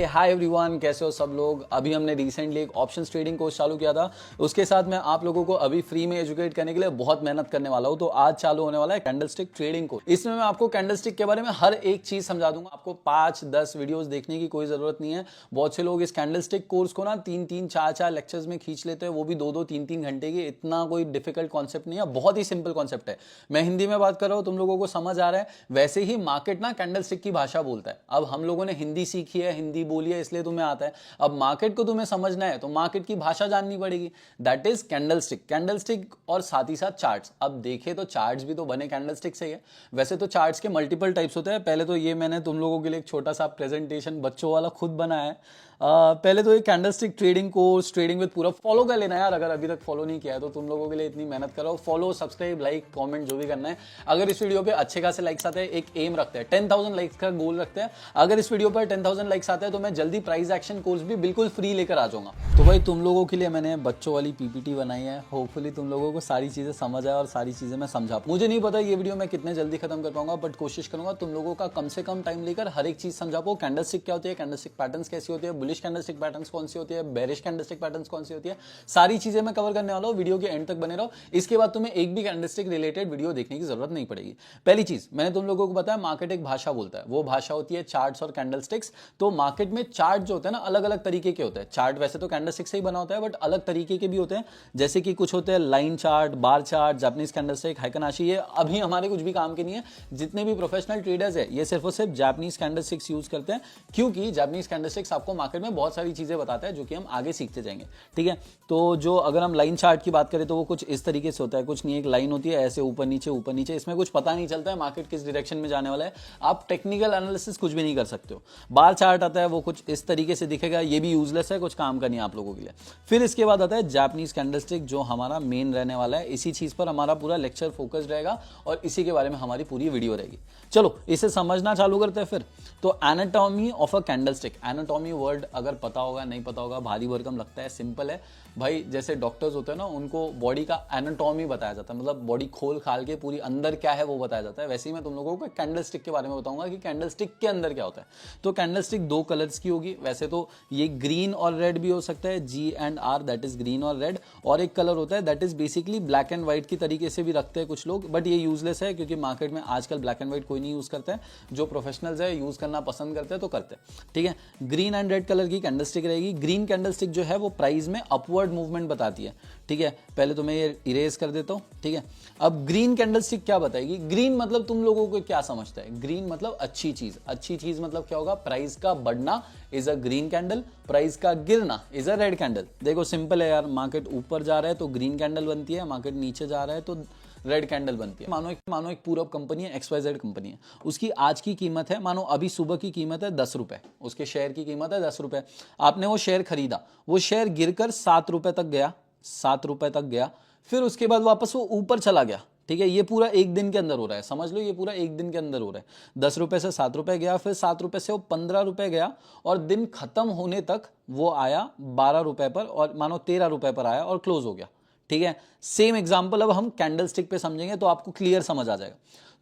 Hi everyone, कैसे हो सब लोग। अभी हमने रिसेंटली एक ऑप्शंस ट्रेडिंग कोर्स चालू किया था। उसके साथ मैं आप लोगों को अभी फ्री में एजुकेट करने के लिए बहुत मेहनत करने वाला हूं। तो आज चालू होने वाला है कैंडलस्टिक ट्रेडिंग कोर्स। इसमें मैं आपको कैंडलस्टिक के बारे में हर एक चीज समझा दूंगा। आपको 5-10 वीडियोस देखने की कोई जरूरत नहीं है। बहुत से लोग इस कैंडलस्टिक कोर्स को ना 3-3, 4-4 लेक्चर्स में खींच लेते हैं, वो भी 2-2, 3-3 घंटे की। इतना कोई डिफिकल्ट कॉन्सेप्ट नहीं है, बहुत ही सिंपल कॉन्सेप्ट है। मैं हिंदी में बात कर रहा हूं, तुम लोगों को समझ आ रहा है। वैसे ही मार्केट ना कैंडलस्टिक की भाषा बोलता है। अब हम लोगों ने हिंदी सीखी है, हिंदी बोली है, इसलिए तुम्हें आता है। अब मार्केट को तुम्हें समझना है तो मार्केट की भाषा जाननी पड़ेगी। That is candlestick. कैंडलस्टिक और साथ ही साथ चार्ट्स। अब देखे तो चार्ट्स भी तो बने कैंडलस्टिक से ही है। वैसे तो चार्ट्स के मल्टीपल टाइप्स होते हैं। पहले तो ये मैंने तुम लोगों के लिए एक छोटा सा प्रेजेंटेशन बच्चों वाला खुद बनाया है। पहले तो ये candlestick trading course, trading with पूरा फॉलो कर लेना यार। अगर अभी तक फॉलो नहीं किया है तो तुम लोगों के लिए इतनी मेहनत कर रहा हूं। फॉलो, सब्सक्राइब, लाइक, कमेंट जो भी करना है। अगर इस वीडियो पे अच्छे खासे लाइक्स आते हैं, एक एम रखते हैं, 10,000 लाइक्स का गोल रखते हैं। अगर इस वीडियो पर 10,000 लाइक्स आते हैं तो मैं जल्दी प्राइस एक्शन कोर्स भी बिल्कुल फ्री लेकर आ जाऊंगा। तो भाई तुम लोगों के लिए मैंने बच्चों वाली पीपीटी बनाई है। होपफुली तुम लोगों को सारी चीजें समझ आए और सारी चीजें मैं समझा। मुझे नहीं पता ये वीडियो मैं कितने जल्दी खत्म कर पाऊंगा, बट कोशिश करूंगा तुम लोगों का कम से कम टाइम लेकर हर एक चीज समझा पाऊं। कैंडलस्टिक क्या होती है, कैंडलस्टिक पैटर्न्स कैसी होती है, बुलिश कैंडलस्टिक पैटर्न्स कौन सी होती है, बेरिश कैंडलस्टिक पैटर्न्स कौन सी होती है, सारी चीजें मैं कवर करने वाला हूं। वीडियो के एंड तक बने रहो। इसके बाद तुम्हें एक भी कैंडलस्टिक रिलेटेड वीडियो देखने की जरूरत नहीं पड़ेगी। पहली चीज मैंने तुम लोगों को बताया, मार्केट एक भाषा बोलता है। वो भाषा होती है चार्ट्स और कैंडलस्टिक्स। तो मार्केट में चार्ट जो होते हैं ना, अलग अलग तरीके के होते हैं। चार्ट वैसे तो कैंडलस्टिक से ही बना होता है, बट अलग तरीके के भी होते हैं। जैसे कि कुछ होते हैं line chart, bar chart, Japanese candlestick, हाइकनाशी। ये अभी हमारे कुछ भी काम के नहीं है। जितने भी प्रोफेशनल ट्रेडर्स है ये सिर्फ और सिर्फ जापानीज कैंडलस्टिक्स यूज करते हैं, क्योंकि जापानीज कैंडलस्टिक्स आपको मार्केट में बहुत सारी चीजें बताता है जो कि हम आगे सीखते जाएंगे। ठीक है, तो जो अगर हम लाइन चार्ट की बात करें तो वो कुछ इस तरीके से होता है। कुछ नहीं, एक लाइन होती है ऐसे ऊपर नीचे ऊपर नीचे। इसमें कुछ पता नहीं चलता है मार्केट किस डायरेक्शन में जाने वाला है। आप टेक्निकल एनालिसिस कुछ भी नहीं कर सकते हो। बार चार्ट आता है, वो कुछ इस तरीके से दिखेगा। ये भी यूजलेस है, कुछ काम का नहीं आप लोगों के लिए। फिर इसके बाद आता है जापानीज कैंडलस्टिक, जो हमारा मेन रहने वाला है। इसी चीज पर हमारा पूरा लेक्चर फोकस रहेगा और इसी के बारे में हमारी पूरी वीडियो रहेगी। चलो इसे समझना चालू करते हैं फिर। तो anatomy of a candlestick. Anatomy word अगर पता होगा नहीं पता होगा, भारी भरकम लगता है, सिंपल है भाई। जैसे डॉक्टर्स होते हैं ना, उनको बॉडी का एनाटॉमी बताया जाता है, मतलब बॉडी खोल खाल के पूरी अंदर क्या है वो बताया जाता है। वैसे ही मैं तुम लोगों को कैंडलस्टिक के बारे में बताऊंगा कि कैंडलस्टिक के अंदर क्या होता है। तो कैंडलस्टिक 2 कलर्स की होगी। वैसे तो ये ग्रीन और रेड भी हो सकता है, G&R, दैट इज ग्रीन और रेड। और एक कलर होता है that is basically black and white की तरीके से भी रखते हैं कुछ लोग, बट ये यूजलेस है क्योंकि मार्केट में आजकल ब्लैक एंड व्हाइट कोई नहीं यूज करता है। जो प्रोफेशनल्स है यूज करना पसंद करते हैं तो करते हैं। ठीक है, ग्रीन एंड रेड कलर की कैंडलस्टिक रहेगी। ग्रीन कैंडलस्टिक जो है वो प्राइस में अपवर्ड मूवमेंट बताती है। ठीक है, पहले तो मैं ये इरेज कर देता हूं। ठीक है, अब ग्रीन कैंडलस्टिक क्या बताएगी। ग्रीन मतलब तुम लोगों को क्या समझता है, ग्रीन मतलब अच्छी चीज। अच्छी चीज मतलब क्या होगा, प्राइस का बढ़ना is a green candle, price का गिरना इज अ रेड कैंडल। देखो सिंपल है यार, मार्केट ऊपर जा रहा है तो ग्रीन कैंडल बनती है, मार्केट नीचे जा रहा है तो रेड कैंडल बनती है। मानो एक पूरब कंपनी है, XYZ कंपनी है। उसकी आज की कीमत है, मानो अभी सुबह की कीमत है 10 रुपए, उसके शेयर की कीमत है 10 रुपए। आपने वो शेयर खरीदा, वो शेयर गिरकर 7 रुपए तक गया, 7 रुपए तक गया। फिर उसके बाद वापस वो ऊपर चला गया। ठीक है, ये पूरा एक दिन के अंदर हो रहा है, समझ लो ये पूरा एक दिन के अंदर हो रहा है। 10 रुपए से 7 रुपए गया, फिर 7 रुपए से वो 15 रुपए गया, और दिन खत्म होने तक वो आया 12 रुपए पर, और मानो 13 रुपए पर आया और क्लोज हो गया। ठीक है, सेम एग्जांपल अब हम कैंडलस्टिक पे समझेंगे तो आपको क्लियर समझ आ जाएगा।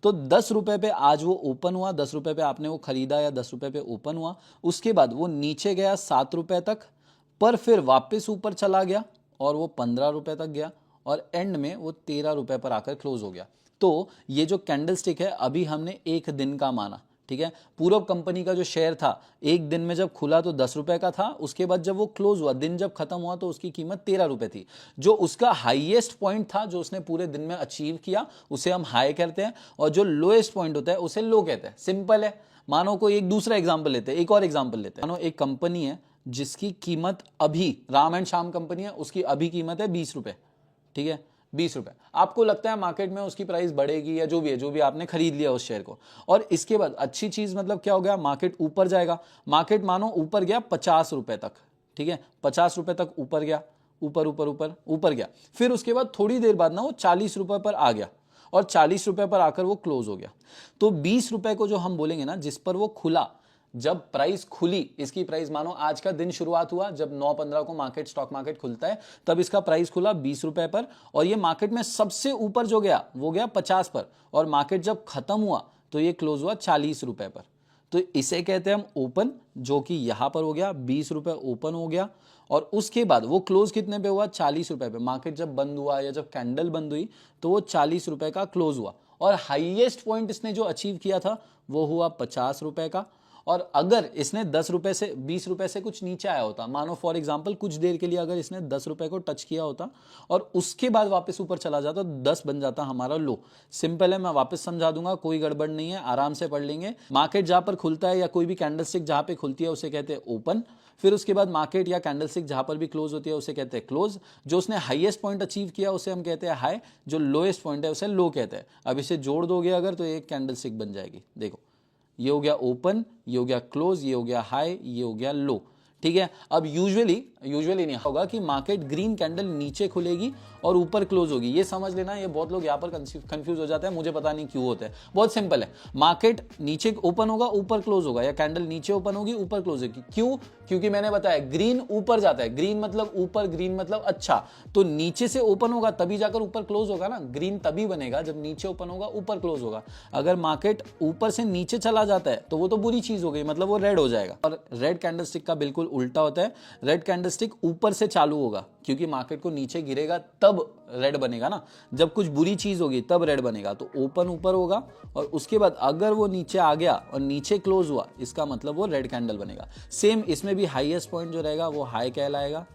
तो 10 रुपए पे आज वो ओपन हुआ, 10 रुपए पे आपने वो खरीदा या 10 रुपए पे ओपन हुआ। उसके बाद वो नीचे गया 7 रुपए तक, पर फिर वापस ऊपर चला गया और वो 15 रुपए तक गया, और एंड में वो 13 रुपए पर आकर क्लोज हो गया। तो ये जो कैंडलस्टिक है अभी हमने एक दिन का माना। ठीक है, पूरब कंपनी का जो शेयर था एक दिन में जब खुला तो 10 रुपए का था। उसके बाद जब वो क्लोज हुआ, दिन जब खत्म हुआ, तो उसकी कीमत 13 रुपए थी। जो उसका हाईएस्ट पॉइंट था, जो उसने पूरे दिन में अचीव किया, उसे हम हाई कहते हैं, और जो लोएस्ट पॉइंट होता है उसे लो कहते हैं। सिंपल है। मानो कोई एक दूसरा एग्जाम्पल लेते हैं, एक और एग्जाम्पल लेते हैं। मानो एक कंपनी है जिसकी कीमत अभी, राम एंड श्याम कंपनी है, उसकी अभी कीमत है 20 रुपए। ठीक है, 20 रुपए। आपको लगता है मार्केट में उसकी प्राइस बढ़ेगी या जो भी है, जो भी आपने खरीद लिया उस शेयर को। और इसके बाद अच्छी चीज मतलब क्या हो गया, मार्केट ऊपर जाएगा। मार्केट मानो ऊपर गया 50 रुपए तक। ठीक है, 50 रुपए तक ऊपर गया, ऊपर ऊपर ऊपर ऊपर गया। फिर उसके बाद थोड़ी देर बाद ना वो 40 रुपए पर आ गया, और 40 रुपए पर आकर वो क्लोज हो गया। तो 20 रुपए को जो हम बोलेंगे ना, जिस पर वो खुला, जब प्राइस खुली, इसकी प्राइस मानो आज का दिन शुरुआत हुआ जब 9-15 को मार्केट, स्टॉक मार्केट खुलता है, तब इसका प्राइस खुला 20 रुपए पर, और ये मार्केट में सबसे ऊपर जो गया वो गया 50 पर, और मार्केट जब खत्म हुआ तो ये क्लोज हुआ 40 रुपए पर। तो इसे कहते हैं हम ओपन, जो कि यहां पर हो गया 20 रुपए ओपन हो गया। और उसके बाद वो क्लोज कितने पे हुआ? 40 रुपए पे। मार्केट जब बंद हुआ या जब कैंडल बंद हुई तो वो 40 रुपए का क्लोज हुआ। और हाईएस्ट पॉइंट इसने जो अचीव किया था वो हुआ 50 रुपए का। और अगर इसने 10 रुपए से 20 रुपए से कुछ नीचे आया होता, मानो फॉर एग्जांपल कुछ देर के लिए अगर इसने 10 रुपए को टच किया होता और उसके बाद वापस ऊपर चला जाता तो 10 बन जाता हमारा लो। सिंपल है, मैं वापस समझा दूंगा, कोई गड़बड़ नहीं है, आराम से पढ़ लेंगे। मार्केट जहां पर खुलता है या कोई भी कैंडलस्टिक जहां पे खुलती है उसे कहते हैं ओपन। फिर उसके बाद मार्केट या कैंडलस्टिक जहां पर भी क्लोज होती है उसे कहते हैं क्लोज। जो उसने हाईएस्ट पॉइंट अचीव किया उसे हम कहते हैं हाई, जो लोएस्ट पॉइंट है उसे लो कहते हैं। अब इसे जोड़ दोगे अगर तो एक कैंडलस्टिक बन जाएगी। देखो, ये हो गया ओपन, ये हो गया क्लोज, ये हो गया हाई, ये हो गया लो। ठीक है। अब यूजुअली नहीं होगा कि मार्केट ग्रीन कैंडल नीचे खुलेगी और ऊपर क्लोज होगी, ये समझ लेना। ये बहुत लोग यहां पर कंफ्यूज हो जाते हैं, मुझे पता नहीं क्यों होता है। बहुत सिंपल है, मार्केट नीचे ओपन होगा ऊपर क्लोज होगा, या कैंडल नीचे ओपन होगी ऊपर क्लोज होगी। क्यों? क्योंकि मैंने बताया ग्रीन ऊपर जाता है। ग्रीन मतलब ऊपर, ग्रीन मतलब अच्छा। तो नीचे से ओपन होगा तभी जाकर ऊपर क्लोज होगा ना। ग्रीन तभी बनेगा जब नीचे ओपन होगा ऊपर क्लोज होगा। अगर मार्केट ऊपर से नीचे चला जाता है तो वो तो बुरी चीज हो गई, मतलब वो रेड हो जाएगा। और रेड कैंडलस्टिक का बिल्कुल उल्टा होता है। रेड कैंडलस्टिक ऊपर से चालू होगा, क्योंकि मार्केट को नीचे गिरेगा तब रेड बनेगा ना। जब कुछ बुरी चीज होगी तब रेड बनेगा। तो ओपन ऊपर होगा और उसके बाद अगर वो नीचे आ गया और नीचे क्लोज हुआ, इसका मतलब वो रेड कैंडल बनेगा। सेम इसमें भी हाईएस्ट पॉइंट जो रहेगा वो हाई कहलाएगा,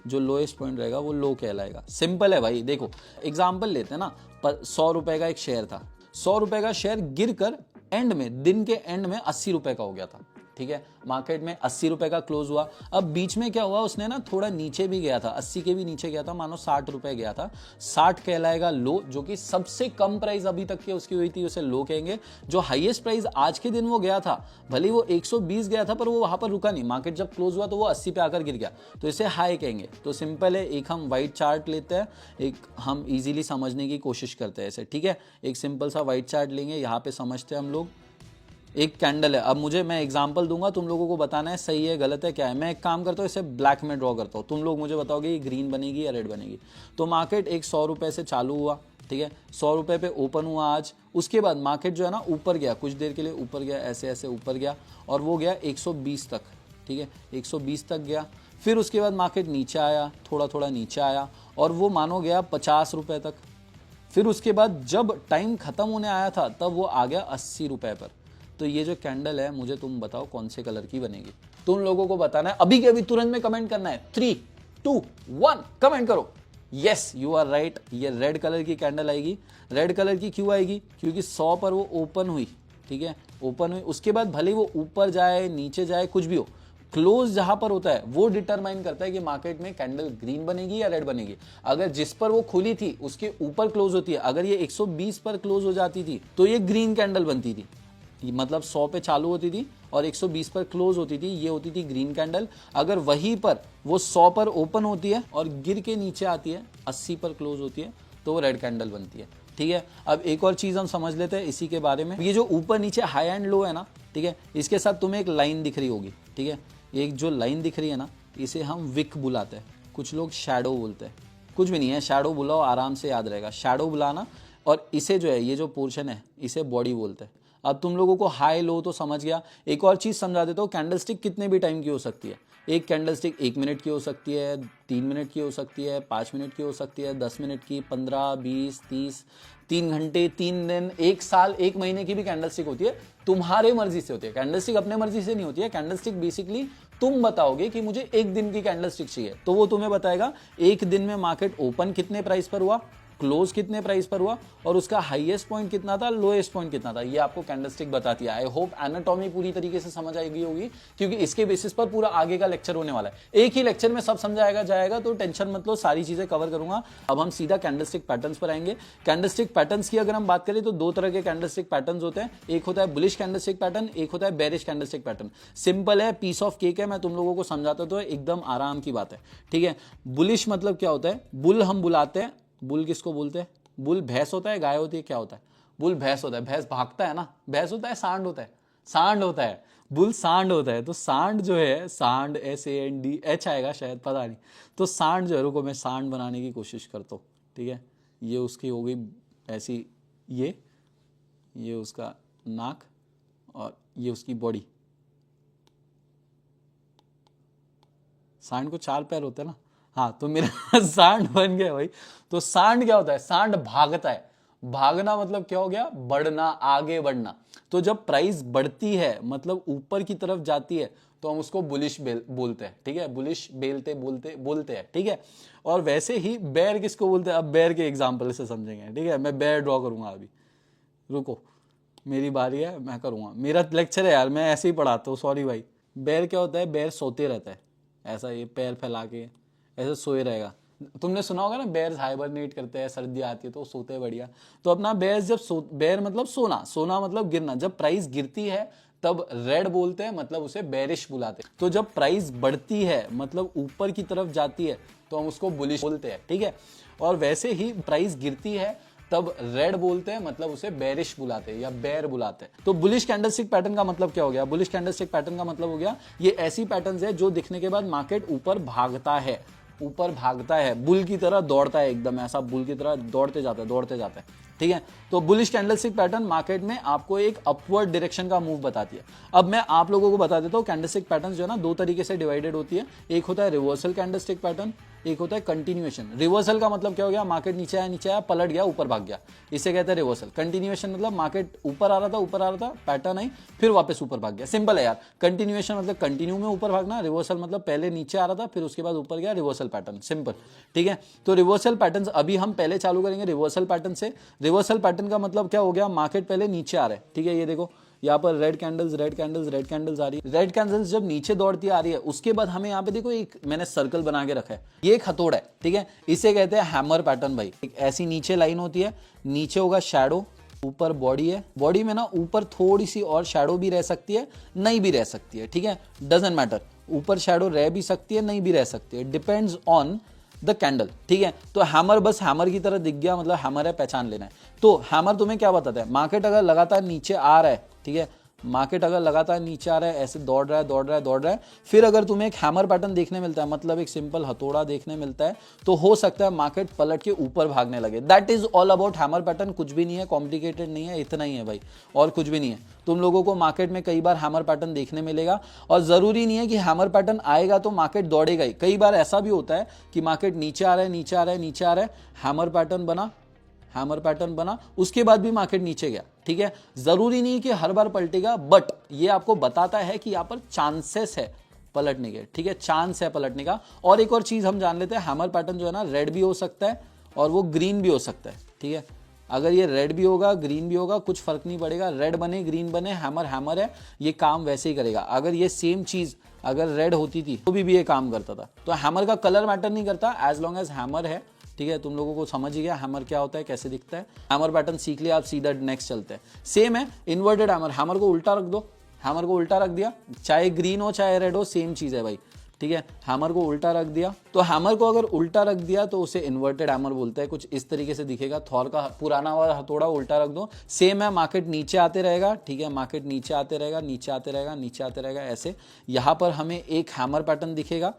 जो लोएस्ट पॉइंट रहेगा वो लो कहलाएगा। सिंपल है भाई। देखो एग्जांपल लेते हैं ना, 100 रुपए का एक शेयर था। 100 रुपए का शेयर गिरकर एंड में, दिन के एंड में 80 रुपए का हो गया था। ठीक है, मार्केट में 80 रुपए का क्लोज हुआ। अब बीच में क्या हुआ, उसने ना थोड़ा नीचे भी गया था, 80 के भी नीचे गया था, मानो 60 रुपए गया था। 60 कहलाएगा लो, जो कि सबसे कम प्राइस अभी तक की उसकी हुई थी, उसे लो कहेंगे। जो हाईएस्ट प्राइस आज के दिन वो गया था, भले वो 120 गया था पर वो वहां पर रुका नहीं। मार्केट जब क्लोज हुआ तो वो 80 पे आकर गिर गया, तो इसे हाई कहेंगे। तो सिंपल है, एक हम व्हाइट चार्ट लेते हैं, एक हम इजीली समझने की कोशिश करते हैं इसे। ठीक है, एक सिंपल सा व्हाइट चार्ट लेंगे, यहाँ पे समझते हैं हम लोग। एक कैंडल है। अब मैं एग्जांपल दूंगा, तुम लोगों को बताना है सही है गलत है क्या है। मैं एक काम करता हूँ, इसे ब्लैक में ड्रॉ करता हूँ, तुम लोग मुझे बताओगे ये ग्रीन बनेगी या रेड बनेगी। तो मार्केट एक 100 रुपए से चालू हुआ। ठीक है, 100 रुपए पे ओपन हुआ आज। उसके बाद मार्केट जो है ना ऊपर गया, कुछ देर के लिए ऊपर गया, ऐसे ऐसे ऊपर गया और वो गया 120 तक। ठीक है, 120 तक गया। फिर उसके बाद मार्केट नीचे आया, थोड़ा थोड़ा नीचे आया और वो मानो गया 50 रुपए तक। फिर उसके बाद जब टाइम खत्म होने आया था तब वो आ गया 80 रुपए पर। तो ये जो कैंडल है, मुझे तुम बताओ कौन से कलर की बनेगी। तुम लोगों को बताना है, अभी के अभी तुरंत में कमेंट करना है। 3, 2, 1 कमेंट करो। यस, यू आर राइट, ये रेड कलर की कैंडल आएगी। रेड कलर की क्यों आएगी? क्योंकि 100 पर वो ओपन हुई। ठीक है, ओपन हुई, उसके बाद भले वो ऊपर जाए नीचे जाए कुछ भी हो, क्लोज जहां पर होता है वो डिटरमाइन करता है कि मार्केट में कैंडल ग्रीन बनेगी या रेड बनेगी। अगर जिस पर वो खुली थी उसके ऊपर क्लोज होती है, अगर ये 120 पर क्लोज हो जाती थी तो ये ग्रीन कैंडल बनती थी, मतलब 100 पे चालू होती थी और 120 पर क्लोज होती थी, ये होती थी ग्रीन कैंडल। अगर वहीं पर वो 100 पर ओपन होती है और गिर के नीचे आती है, 80 पर क्लोज होती है, तो वो रेड कैंडल बनती है। ठीक है, अब एक और चीज हम समझ लेते हैं इसी के बारे में। ये जो ऊपर नीचे हाई एंड लो है ना, ठीक है, इसके साथ तुम्हें एक लाइन दिख रही होगी। ठीक है, एक जो लाइन दिख रही है ना, इसे हम विक बुलाते हैं, कुछ लोग शैडो बोलते हैं। कुछ भी नहीं है, शैडो बुलाओ, आराम से याद रहेगा, शैडो बुलाना। और इसे जो है, ये जो पोर्शन है, इसे बॉडी बोलते हैं। अब तुम लोगों को हाई लो तो समझ गया। एक और चीज समझा देता हूँ, कैंडलस्टिक कितने भी टाइम की हो सकती है। एक कैंडलस्टिक 1 मिनट की हो सकती है, 3 मिनट की हो सकती है, 5 मिनट की हो सकती है, 10 मिनट की, 15, 20, 30, 3 घंटे, 3 दिन, 1 साल, 1 महीने की भी कैंडलस्टिक होती है। तुम्हारे मर्जी से होती है कैंडलस्टिक, अपने मर्जी से नहीं होती है कैंडलस्टिक। बेसिकली तुम बताओगे कि मुझे 1 दिन की कैंडलस्टिक चाहिए, तो वो तुम्हें बताएगा 1 दिन में मार्केट ओपन कितने प्राइस पर हुआ, क्लोज कितने प्राइस पर हुआ और उसका हाईएस्ट पॉइंट कितना था, लोएस्ट पॉइंट कितना था। ये आपको कैंडलस्टिक बताती है। आई होप एनाटॉमी पूरी तरीके से समझ आई गई होगी, क्योंकि इसके बेसिस पर पूरा आगे का लेक्चर होने वाला है। एक ही लेक्चर में सब समझाएगा जाएगा, तो टेंशन मत लो, सारी चीजें कवर करूंगा। अब हम सीधा कैंडलस्टिक पैटर्न्स पर आएंगे। कैंडलस्टिक पैटर्न्स की अगर हम बात करें तो 2 तरह के कैंडलस्टिक पैटर्न्स होते हैं। एक होता है बुलिश कैंडलस्टिक पैटर्न, एक होता है बेरिश कैंडलस्टिक पैटर्न। सिंपल है, पीस ऑफ केक है, मैं तुम लोगों को समझाता तो एकदम आराम की बात है। ठीक है, बुलिश मतलब क्या होता है, बुल हम बुलाते हैं। बुल किसको बोलते हैं? बुल भैंस होता है, गाय होती है, क्या होता है? बुल भैंस होता है। भैंस भागता है ना, भैंस होता है, सांड होता है, सांड होता है, बुल सांड होता है। तो सांड जो है, सांड SAND आएगा शायद, पता नहीं। तो सांड जो है, रुको मैं सांड बनाने की कोशिश करता हूँ। ठीक है, ये उसकी हो गई ऐसी, ये उसका नाक और ये उसकी बॉडी। सांड को 4 पैर होते हैं ना, हाँ तो मेरा सांड बन गया भाई। तो सांड क्या होता है, सांड भागता है। भागना मतलब क्या हो गया, बढ़ना, आगे बढ़ना। तो जब प्राइस बढ़ती है मतलब ऊपर की तरफ जाती है तो हम उसको बुलिश बोलते हैं, ठीक है, बुलिश बोलते हैं, ठीक है। और वैसे ही बेयर किसको बोलते हैं, अब बेयर के एग्जांपल से समझेंगे, ठीक है। मैं बेयर ड्रॉ करूंगा अभी, रुको मेरी बारी है, मैं करूंगा, मेरा लेक्चर है यार, मैं ऐसे ही पढ़ाता हूँ, सॉरी भाई। बेयर क्या होता है, बेयर सोते रहता है, ऐसा ये पैर फैला के ऐसे सोए रहेगा। तुमने सुना होगा ना, बेयर्स हाइबरनेट करते हैं, सर्दी आती है तो सोते हैं बढ़िया। तो अपना बेयर्स जब बेयर मतलब सोना, सोना मतलब गिरना। जब प्राइस गिरती है तब रेड बोलते हैं, मतलब उसे बेरिश बुलाते हैं। तो जब प्राइस बढ़ती है मतलब ऊपर की तरफ जाती है तो हम उसको बुलिश बोलते हैं, ठीक है। और वैसे ही प्राइस गिरती है तब रेड बोलते हैं, मतलब उसे बेरिश बुलाते हैं या बेयर बुलाते हैं। तो बुलिश कैंडलस्टिक पैटर्न का मतलब क्या हो गया, बुलिश कैंडलस्टिक पैटर्न का मतलब हो गया ये ऐसी पैटर्न्स है जो दिखने के बाद मार्केट ऊपर भागता है, ऊपर भागता है, बुल की तरह दौड़ता है, एकदम ऐसा बुल की तरह दौड़ते जाता है, ठीक है। तो बुलिश कैंडलस्टिक पैटर्न मार्केट में आपको एक अपवर्ड डायरेक्शन का मूव बताती है। अब मैं आप लोगों को बता देता हूं, कैंडलस्टिक पैटर्न जो है ना 2 तरीके से डिवाइडेड होती है। एक होता है रिवर्सल कैंडलस्टिक पैटर्न, एक होता है कंटिन्यूएशन। रिवर्सल का मतलब क्या हो गया, मार्केट नीचे आया, पलट गया, ऊपर भाग गया, इसे कहते हैं रिवर्सल। कंटिन्यूएशन मतलब मार्केट ऊपर आ रहा था, पैटर्न आई, फिर वापस ऊपर भाग गया, सिंपल है यार। कंटिन्यूएशन मतलब कंटिन्यू में ऊपर भागना, रिवर्सल मतलब पहले नीचे आ रहा था फिर उसके बाद ऊपर गया, रिवर्सल पैटर्न, सिंपल, ठीक है। तो रिवर्सल पैटर्न अभी हम पहले चालू करेंगे रिवर्सल पैटर्न से। रिवर्सल पैटर्न का मतलब क्या हो गया, मार्केट पहले नीचे आ रहा है, ठीक है। ये देखो यहाँ पर रेड कैंडल्स आ रही है, रेड कैंडल्स जब नीचे दौड़ती आ रही है उसके बाद हमें यहाँ पे देखो एक मैंने सर्कल बना के रखा है, ये एक हथौड़ा है, ठीक है। इसे कहते हैं हैमर पैटर्न भाई। एक ऐसी नीचे लाइन होती है, नीचे होगा शैडो, ऊपर बॉडी है, बॉडी में ना ऊपर थोड़ी सी और शैडो भी रह सकती है, नहीं भी रह सकती है, ठीक है, डजंट मैटर। ऊपर शैडो रह भी सकती है, नहीं भी रह सकती है, डिपेंड्स ऑन द कैंडल, ठीक है। तो हैमर बस हैमर की तरह दिख गया मतलब हैमर है, पहचान लेना है। तो हैमर तुम्हें क्या बताता है, मार्केट अगर लगातार नीचे आ रहा है, ठीक है, मार्केट अगर लगातार नीचे आ रहा है, ऐसे दौड़ रहा है, फिर अगर तुम्हें एक हैमर पैटर्न देखने मिलता है, मतलब एक सिंपल हथौड़ा देखने मिलता है, तो हो सकता है मार्केट पलट के ऊपर भागने लगे। That is all about hammer pattern, कुछ भी नहीं है, कॉम्प्लिकेटेड नहीं है, इतना ही है भाई, और कुछ भी नहीं है। तुम लोगों को मार्केट में कई बार हैमर पैटर्न देखने मिलेगा, और जरूरी नहीं है कि हैमर पैटर्न आएगा तो मार्केट दौड़ेगा ही। कई बार ऐसा भी होता है कि मार्केट नीचे आ रहा है, हैमर पैटर्न बना, उसके बाद भी मार्केट नीचे गया, ठीक है। जरूरी नहीं कि हर बार पलटेगा, बट ये आपको बताता है कि यहां पर चांसेस है पलटने के, ठीक है, चांस है पलटने का। और एक और चीज हम जान लेते हैं, हैमर पैटर्न जो है ना रेड भी हो सकता है और वो ग्रीन भी हो सकता है, ठीक है। अगर ये रेड भी होगा ग्रीन भी होगा कुछ फर्क नहीं पड़ेगा, रेड बने ग्रीन बने, हैमर हैमर है, ये काम वैसे ही करेगा। अगर ये सेम चीज अगर रेड होती थी तो भी ये काम करता था। तो हैमर का कलर मैटर नहीं करता, एज लॉन्ग एज हैमर है, ठीक है। तुम लोगों को समझ ही गया हैमर क्या होता है, कैसे दिखता है। हैमर पैटर्न सीख लिया, आप सीधा नेक्स्ट चलते हैं। सेम है इन्वर्टेड हैमर, हैमर को उल्टा रख दो, हैमर को उल्टा रख दिया, चाहे ग्रीन हो चाहे रेड हो सेम चीज है भाई, ठीक है। हैमर को उल्टा रख दिया, तो हैमर को अगर उल्टा रख दिया तो उसे इन्वर्टेड हैमर बोलते हैं। कुछ इस तरीके से दिखेगा, थॉर का पुराना वाला हथौड़ा उल्टा रख दो, सेम है, मार्केट नीचे आते रहेगा, ठीक है, मार्केट नीचे आते रहेगा, ऐसे। यहां पर हमें एक हैमर पैटर्न दिखेगा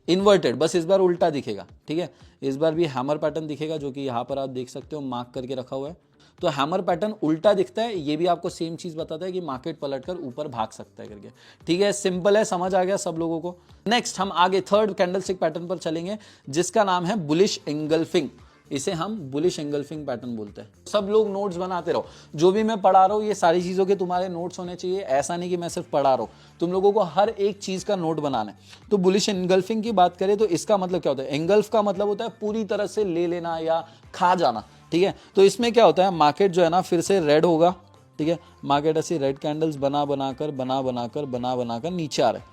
इन्वर्टेड, बस इस बार उल्टा दिखेगा, ठीक है। इस बार भी हैमर पैटर्न दिखेगा जो कि यहाँ पर आप देख सकते हो, मार्क करके रखा हुआ है। तो हैमर पैटर्न उल्टा दिखता है, ये भी आपको सेम चीज बताता है कि मार्केट पलटकर ऊपर भाग सकता है करके, ठीक है। सिंपल है, समझ आ गया सब लोगों को। नेक्स्ट हम आगे थर्ड कैंडलस्टिक पैटर्न पर चलेंगे जिसका नाम है बुलिश एंगल्फिंग। इसे हम बुलिश एंगल्फिंग पैटर्न बोलते हैं। सब लोग नोट्स बनाते रहो, जो भी मैं पढ़ा रहा हूँ ये सारी चीजों के तुम्हारे नोट्स होने चाहिए। ऐसा नहीं कि मैं सिर्फ पढ़ा रहा हूँ, तुम लोगों को हर एक चीज का नोट बनाना है। तो बुलिश एंगल्फिंग की बात करें तो इसका मतलब क्या होता है, एंगल्फ का मतलब होता है पूरी तरह से ले लेना या खा जाना, ठीक है। तो इसमें क्या होता है, मार्केट जो है ना फिर से रेड होगा, ठीक है, मार्केट ऐसी रेड कैंडल्स बना बनाकर नीचे आ रहा है,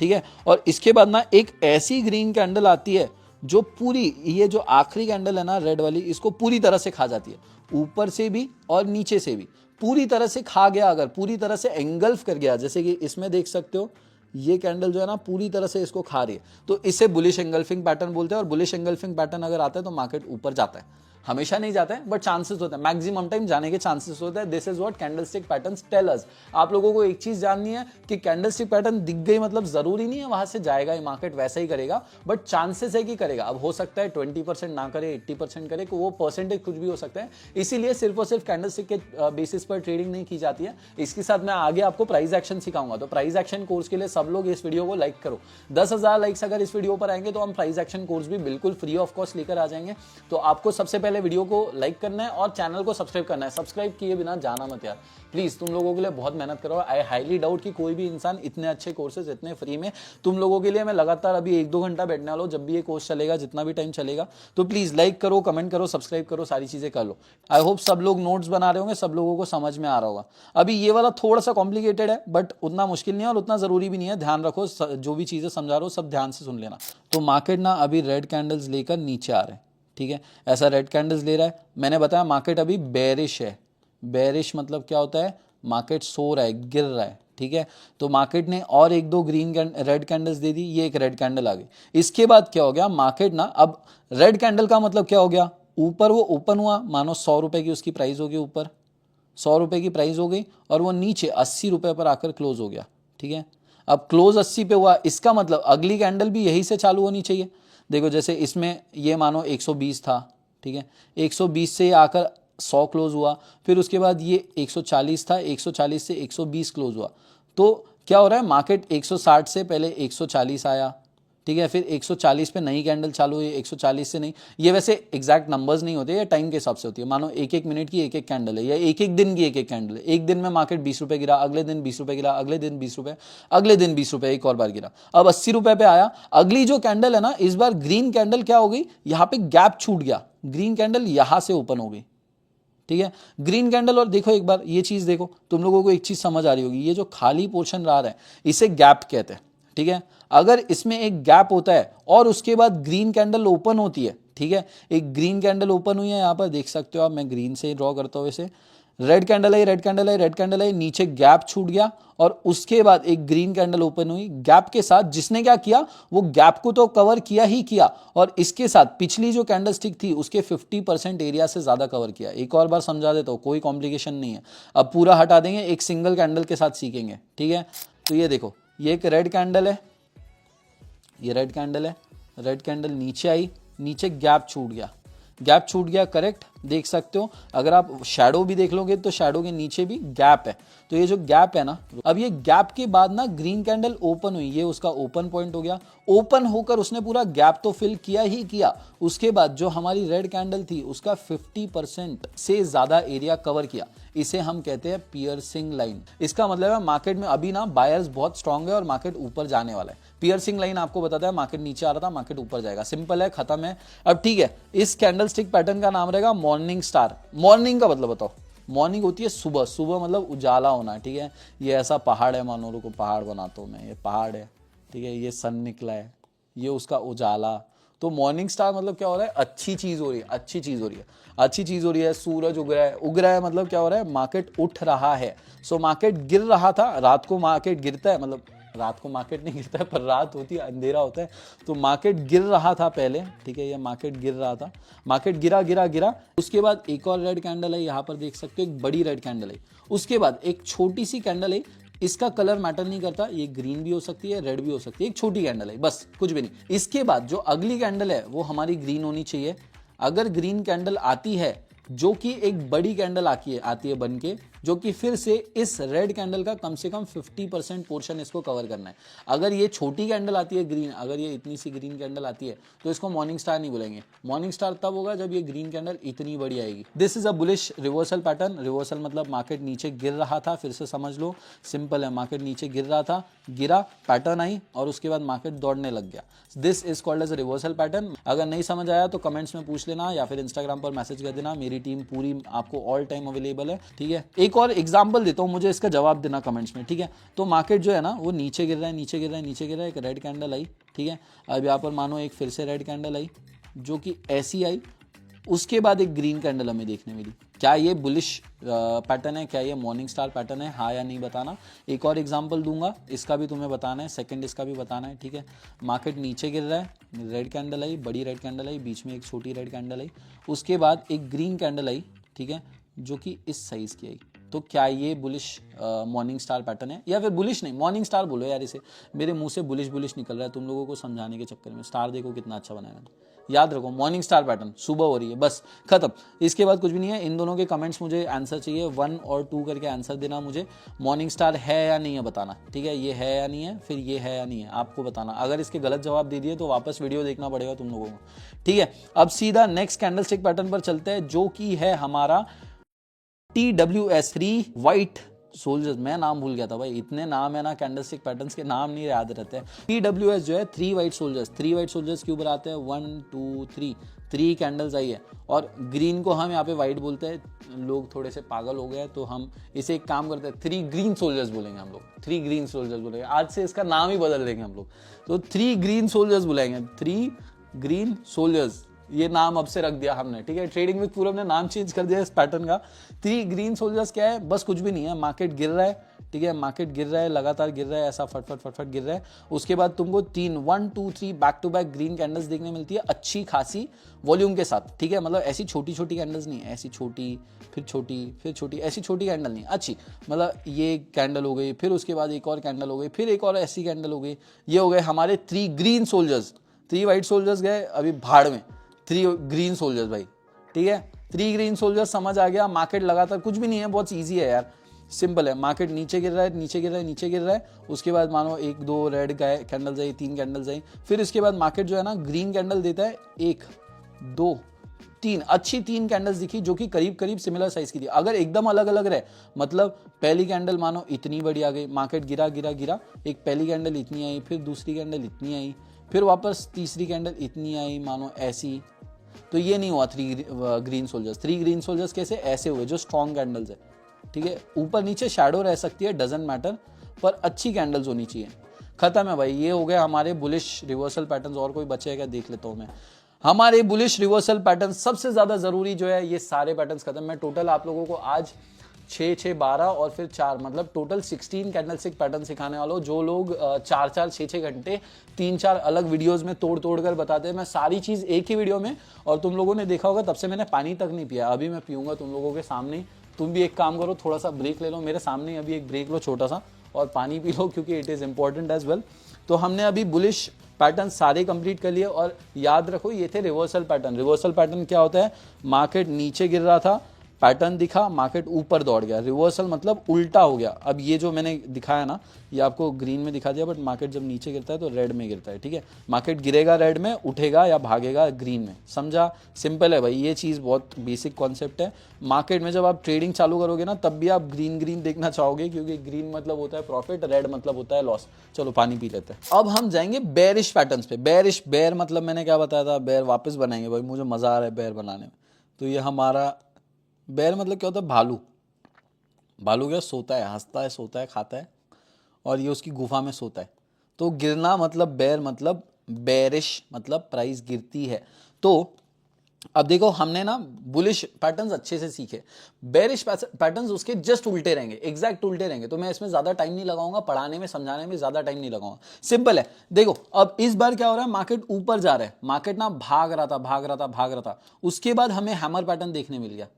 ठीक है। और इसके बाद ना एक ऐसी ग्रीन कैंडल आती है जो पूरी, ये जो आखिरी कैंडल है ना रेड वाली, इसको पूरी तरह से खा जाती है, ऊपर से भी और नीचे से भी पूरी तरह से खा गया, अगर पूरी तरह से एंगल्फ कर गया, जैसे कि इसमें देख सकते हो ये कैंडल जो है ना पूरी तरह से इसको खा रही है, तो इसे बुलिश एंगल्फिंग पैटर्न बोलते हैं। और बुलिश एंगल्फिंग पैटर्न अगर आता है तो मार्केट ऊपर जाता है। हमेशा नहीं जाता है बट चांसेस होता है, मैक्सिमम टाइम जाने के चांसेस होता है। This is what candlestick patterns tell us. आप लोगों को एक चीज जाननी है कि कैंडलस्टिक पैटर्न दिख गई मतलब जरूरी नहीं है वहां से जाएगा ही मार्केट, वैसा ही करेगा, बट चांसेस है कि करेगा। अब हो सकता है 20% ना करे, 80% करे, वो परसेंटेज कुछ भी हो सकता है। इसीलिए सिर्फ और सिर्फ कैंडलस्टिक के बेसिस पर ट्रेडिंग नहीं की जाती है। इसके साथ मैं आगे आपको प्राइस एक्शन सिखाऊंगा। तो प्राइस एक्शन कोर्स के लिए सब लोग इस वीडियो को लाइक करो। 10,000 लाइक्स अगर इस वीडियो पर आएंगे तो हम प्राइस एक्शन कोर्स भी बिल्कुल फ्री ऑफ कॉस्ट लेकर आ जाएंगे। तो आपको सबसे पहले वीडियो को लाइक करना है और चैनल को सब्सक्राइब करना है। सब्सक्राइब किए बिना जाना मत यार, प्लीज। तुम लोगों के लिए बहुत मेहनत करो। आई हाईली डाउट कि कोई भी इंसान इतने अच्छे कोर्सेज इतने फ्री में तुम लोगों के लिए, मैं लगातार अभी 1-2 घंटा बैठने वाला हूं जब भी ये कोर्स चलेगा, जितना भी टाइम चलेगा। तो प्लीज लाइक करो, कमेंट करो, सब्सक्राइब करो, सारी चीजें कर लो। आई होप सब लोग नोट्स बना रहे होंगे, सब लोगों को समझ में आ रहा होगा। अभी ये वाला थोड़ा सा कॉम्प्लिकेटेड है बट उतना मुश्किल नहीं है और उतना जरूरी भी नहीं है। ध्यान रखो, जो भी चीजें समझा रहा हूं सब ध्यान से सुन लेना। तो मार्केट ना अभी रेड कैंडल्स लेकर नीचे आ रहे हैं, ठीक है, ऐसा रेड कैंडल्स ले रहा है। मैंने बताया मार्केट अभी बेरिश है। बेरिश मतलब क्या होता है, मार्केट सो रहा है, गिर रहा है, ठीक है। तो मार्केट ने और 1-2 ग्रीन रेड कैंडल्स दे दी, ये एक रेड कैंडल आ गई। इसके बाद क्या हो गया, मार्केट ना अब रेड कैंडल का मतलब क्या हो गया, ऊपर वो ओपन हुआ, मानो 100 रुपए की उसकी प्राइस होगी, ऊपर 100 रुपए की प्राइस हो गई और वो नीचे 80 रुपए पर आकर क्लोज हो गया, ठीक है। अब क्लोज 80 पे हुआ, इसका मतलब अगली कैंडल भी यही से चालू होनी चाहिए। देखो जैसे इसमें ये मानो 120 था, ठीक है, 120 से आकर 100 क्लोज हुआ, फिर उसके बाद ये 140 था, 140 से 120 क्लोज हुआ। तो क्या हो रहा है, मार्केट 160 से पहले 140 आया, ठीक है, फिर 140 पे नई कैंडल चालू हुई, 140 से नहीं। ये वैसे एग्जैक्ट नंबर्स नहीं होते, ये टाइम के हिसाब से होती है। मानो 1-1 मिनट की 1-1 कैंडल है या 1-1 दिन की 1-1 कैंडल है। एक दिन में मार्केट 20 रुपए गिरा, अगले दिन 20 रुपए गिरा, अगले दिन 20 रुपए, अगले दिन 20 रुपए, एक और बार गिरा, अब 80 रुपए पे आया। अगली जो कैंडल है ना, इस बार ग्रीन कैंडल क्या हो गई, यहाँ पे गैप छूट गया, ग्रीन कैंडल यहां से ओपन हो गई, ठीक है, ग्रीन कैंडल। और देखो एक बार ये चीज देखो, तुम लोगों को एक चीज समझ आ रही होगी, ये जो खाली पोर्शन रहा है इसे गैप कहते हैं, ठीक है। अगर इसमें एक गैप होता है और उसके बाद ग्रीन कैंडल ओपन होती है, ठीक है, एक ग्रीन कैंडल ओपन हुई है, यहां पर देख सकते हो आप, मैं ग्रीन से ड्रॉ करता हूं इसे। रेड कैंडल है, रेड कैंडल है, रेड कैंडल है, नीचे गैप छूट गया और उसके बाद एक ग्रीन कैंडल ओपन हुई गैप के साथ। जिसने क्या किया, वो गैप को तो कवर किया ही किया और इसके साथ पिछली जो कैंडल स्टिक थी उसके 50% एरिया से ज्यादा कवर किया। एक और बार समझा देता हूं, कोई कॉम्प्लिकेशन नहीं है। अब पूरा हटा देंगे, एक सिंगल कैंडल के साथ सीखेंगे, ठीक है। तो ये देखो, ये एक रेड कैंडल है, ये रेड कैंडल है, रेड कैंडल नीचे आई, नीचे गैप छूट गया, गैप छूट गया, करेक्ट, देख सकते हो। अगर आप शैडो भी देख लोगे तो शैडो के नीचे भी गैप है। तो ये जो गैप है ना, अब ये गैप के बाद ना ग्रीन कैंडल ओपन हुई, ये उसका ओपन पॉइंट हो गया। ओपन होकर उसने पूरा गैप तो फिल किया ही किया, उसके बाद जो हमारी रेड कैंडल थी उसका 50% से ज्यादा एरिया कवर किया। इसे हम कहते हैं पियर्सिंग लाइन। इसका मतलब है मार्केट में अभी ना बायर्स बहुत स्ट्रांग है और मार्केट ऊपर जाने वाला है। पियर्सिंग लाइन आपको बताता है मार्केट नीचे आ रहा था, मार्केट ऊपर जाएगा, सिंपल है, खत्म है। अब ठीक है, इस कैंडल स्टिक पैटर्न का नाम रहेगा मॉर्निंग स्टार। मॉर्निंग का मतलब बताओ, मॉर्निंग होती है सुबह, सुबह मतलब उजाला होना, ठीक है। ये ऐसा पहाड़ है, मानो को पहाड़ बनाता हूं मैं, ये पहाड़ है, ठीक है, ये सन निकला है, ये उसका उजाला। तो मॉर्निंग स्टार मतलब क्या हो रहा है, अच्छी चीज हो रही है, अच्छी चीज हो रही है, अच्छी चीज हो रही है। सूरज उग रहा है, उग रहा है मतलब क्या हो रहा है, मार्केट उठ रहा है। सो मार्केट गिर रहा था, रात को मार्केट गिरता है, मतलब रात को मार्केट नहीं गिरता है पर रात होती है, अंधेरा होता है। तो मार्केट गिर रहा था पहले, ठीक है, ये मार्केट गिर रहा था, मार्केट गिरा गिरा गिरा। उसके बाद एक और रेड कैंडल है, यहाँ पर देख सकते हो एक बड़ी रेड कैंडल है। उसके बाद एक छोटी सी कैंडल है, इसका कलर मैटर नहीं करता, ये ग्रीन भी हो सकती है, रेड भी हो सकती है, एक छोटी कैंडल है, बस कुछ भी नहीं। इसके बाद जो अगली कैंडल है वो हमारी ग्रीन होनी चाहिए। अगर ग्रीन कैंडल आती है जो कि एक बड़ी कैंडल आती है बन के, जो कि फिर से इस रेड कैंडल का कम से कम 50% पोर्शन इसको कवर करना है। अगर ये छोटी कैंडल आती है ग्रीन, अगर ये इतनी सी ग्रीन कैंडल आती है तो इसको मॉर्निंग स्टार नहीं बोलेंगे। मॉर्निंग स्टार तब होगा जब ये ग्रीन कैंडल इतनी बड़ी आएगी। This is a bullish reversal pattern. Reversal मतलब मार्केट नीचे गिर रहा था, फिर से समझ लो, सिंपल है, मार्केट नीचे गिर रहा था, गिरा, पैटर्न आई और उसके बाद मार्केट दौड़ने लग गया। This is called as a reversal pattern. अगर नहीं समझ आया तो कमेंट्स में पूछ लेना या फिर इंस्टाग्राम पर मैसेज कर देना, मेरी टीम पूरी आपको ऑल टाइम अवेलेबल है, ठीक है। एक और एग्जांपल देता हूं, मुझे इसका जवाब देना कमेंट्स में, ठीक है। तो मार्केट जो है ना वो नीचे गिर रहा है, नीचे गिर रहा है, नीचे गिर रहा है, एक रेड कैंडल आई, ठीक है। अब यहाँ पर मानो एक फिर से रेड कैंडल आई जो कि ऐसी आई, उसके बाद एक ग्रीन कैंडल हमें देखने मिली, क्या ये बुलिश पैटर्न है, क्या ये मॉर्निंग स्टार पैटर्न है, हाँ या नहीं बताना। एक और एग्जांपल दूंगा, इसका भी तुम्हें बताना है, सेकंड इसका भी बताना है, ठीक है। मार्केट नीचे गिर रहा है, रेड कैंडल आई, बड़ी रेड कैंडल आई, बीच में एक छोटी रेड कैंडल आई, उसके बाद एक ग्रीन कैंडल आई, ठीक है, जो कि इस साइज की आई। तो क्या ये बुलिश मॉर्निंग स्टार पैटर्न है, या फिर बुलिश नहीं, मॉर्निंग स्टार बोलो यार इसे, मेरे मुंह से बुलिश बुलिश निकल रहा है तुम लोगों को समझाने के चक्कर में। स्टार देखो कितना अच्छा बनाया मैंने, याद रखो मॉर्निंग स्टार पैटर्न, सुबह हो रही है, बस खत्म। इसके बाद कुछ भी नहीं है। इन दोनों के कमेंट्स मुझे आंसर चाहिए, 1 और 2 करके आंसर देना मुझे। मॉर्निंग स्टार है या नहीं है बताना, ठीक है, ये है या नहीं है, फिर ये है या नहीं है, आपको बताना। अगर इसके गलत जवाब दे दिए तो वापस वीडियो देखना पड़ेगा तुम लोगों को, ठीक है। अब सीधा नेक्स्ट कैंडलस्टिक पैटर्न पर चलते हैं, जो कि है हमारा TWS, 3 व्हाइट सोल्जर्स। मैं नाम भूल गया था भाई, इतने नाम है ना कैंडलस्टिक पैटर्न्स के, नाम नहीं याद रहते हैं। TWS जो है 3 व्हाइट सोल्जर्स, 3 व्हाइट सोल्जर्स के ऊपर आते हैं, 1 2 3 कैंडल्स आई है। और ग्रीन को हम यहाँ पे व्हाइट बोलते हैं, लोग थोड़े से पागल हो गए तो हम इसे एक काम करते हैं, 3 ग्रीन सोल्जर्स बोलेंगे हम लोग, 3 ग्रीन सोल्जर्स बोलेंगे, आज से इसका नाम ही बदल देंगे हम लोग। तो 3 ग्रीन सोल्जर्स बुलाएंगे, 3 ग्रीन सोल्जर्स, ये नाम अब से रख दिया हमने, ठीक है। ट्रेडिंग विद पूरब ने नाम चेंज कर दिया इस पैटर्न का। 3 ग्रीन सोल्जर्स क्या है, बस कुछ भी नहीं है, मार्केट गिर रहा है, ठीक है, मार्केट गिर रहा है, लगातार गिर रहा है, ऐसा फटफट फटफट गिर रहा है। उसके बाद तुमको 1 2 3 back to back green candles देखने मिलती है, अच्छी खासी वॉल्यूम के साथ, ठीक है। मतलब ऐसी छोटी छोटी कैंडल्स नहीं, ऐसी छोटी फिर छोटी फिर छोटी, ऐसी छोटी कैंडल नहीं, अच्छी, मतलब ये कैंडल हो गई, फिर उसके बाद एक और कैंडल हो गई, फिर एक और ऐसी कैंडल हो गई। ये हो गए हमारे 3 ग्रीन सोल्जर्स। 3 व्हाइट सोल्जर्स गए अभी भाड़ में, 3 ग्रीन सोल्जर्स भाई, ठीक है। 3 ग्रीन सोल्जर्स समझ आ गया। मार्केट लगातार, कुछ भी नहीं है, बहुत इजी है यार, सिंपल है। मार्केट नीचे गिर रहा है, नीचे गिर रहा है, नीचे गिर रहा है, उसके बाद मानो 1 2 रेड कैंडल्स आई, 3 कैंडल्स आई, फिर इसके बाद मार्केट जो है ना ग्रीन कैंडल देता है, 1 2 3 अच्छी 3 कैंडल्स दिखी, जो कि करीब करीब सिमिलर साइज की थी। अगर एकदम अलग अलग रहे, मतलब पहली कैंडल मानो इतनी बड़ी आ गई, मार्केट गिरा गिरा गिरा, एक पहली कैंडल इतनी आई, फिर दूसरी कैंडल इतनी आई, फिर वापस तीसरी कैंडल इतनी आई, मानो ऐसी, तो ये नहीं हुआ 3 ग्रीन सोल्जर्स। 3 ग्रीन सोल्जर्स कैसे, ऐसे हुए जो स्ट्रॉन्ग कैंडल्स है, ठीक है। ऊपर नीचे शैडो रह सकती है, डजंट मैटर, पर अच्छी कैंडल्स होनी चाहिए। खत्म है भाई, ये हो गए हमारे बुलिश रिवर्सल पैटर्न्स। और कोई बचे क्या देख लेता हूं मैं। हमारे बुलिश रिवर्सल पैटर्न सबसे ज्यादा जरूरी जो है, ये सारे पैटर्न्स खत्म। मैं टोटल आप लोगों को आज 6 6 12 और फिर 4, मतलब टोटल 16 कैंडलस्टिक पैटर्न सिखाने वाला हूं। जो लोग 4 4 6 6 घंटे 3 4 अलग वीडियोस में तोड़ तोड़ कर बताते हैं, मैं सारी चीज एक ही वीडियो में, और तुम लोगों ने देखा होगा तब से मैंने पानी तक नहीं पिया, अभी मैं पीऊंगा तुम लोगों के सामने। तुम भी एक काम करो, थोड़ा सा ब्रेक ले लो मेरे सामने, अभी एक ब्रेक लो छोटा सा, और पानी पी लो, क्योंकि it is important as well. तो हमने अभी बुलिश पैटर्न सारे कंप्लीट कर लिए, और याद रखो ये थे रिवर्सल पैटर्न। रिवर्सल पैटर्न क्या होता है, मार्केट नीचे गिर रहा था, पैटर्न दिखा, मार्केट ऊपर दौड़ गया, रिवर्सल मतलब उल्टा हो गया। अब ये जो मैंने दिखाया ना, ये आपको ग्रीन में दिखा दिया, बट मार्केट जब नीचे गिरता है तो रेड में गिरता है, ठीक है। मार्केट गिरेगा रेड में, उठेगा या भागेगा ग्रीन में, समझा। सिंपल है भाई, ये चीज़ बहुत बेसिक कॉन्सेप्ट है। मार्केट में जब आप ट्रेडिंग चालू करोगे ना, तब भी आप ग्रीन ग्रीन देखना चाहोगे, क्योंकि ग्रीन मतलब होता है प्रॉफिट, रेड मतलब होता है लॉस। चलो पानी पी लेते हैं। अब हम जाएंगे बेरिश पैटर्न्स पे। बेर मतलब मैंने क्या बताया था, बेर वापस बनाएंगे भाई, मुझे मजा आ रहा है बेर बनाने में। तो ये हमारा बेर मतलब क्या होता है, भालू। भालू क्या सोता है, हंसता है, सोता है, खाता है, और ये उसकी गुफा में सोता है। तो गिरना मतलब बेर, मतलब बेरिश मतलब प्राइस गिरती है। तो अब देखो हमने ना बुलिश पैटर्न्स अच्छे से सीखे, बेरिश पैटर्न्स उसके जस्ट उल्टे रहेंगे, एग्जैक्ट उल्टे रहेंगे। तो मैं इसमें ज्यादा टाइम नहीं लगाऊंगा, पढ़ाने में समझाने में ज्यादा टाइम नहीं लगाऊंगा, सिंपल है। देखो अब इस बार क्या हो रहा है, मार्केट ऊपर जा रहा है, मार्केट ना भाग रहा था भाग रहा था भाग रहा था, उसके बाद हमें हैमर पैटर्न देखने मिल गया,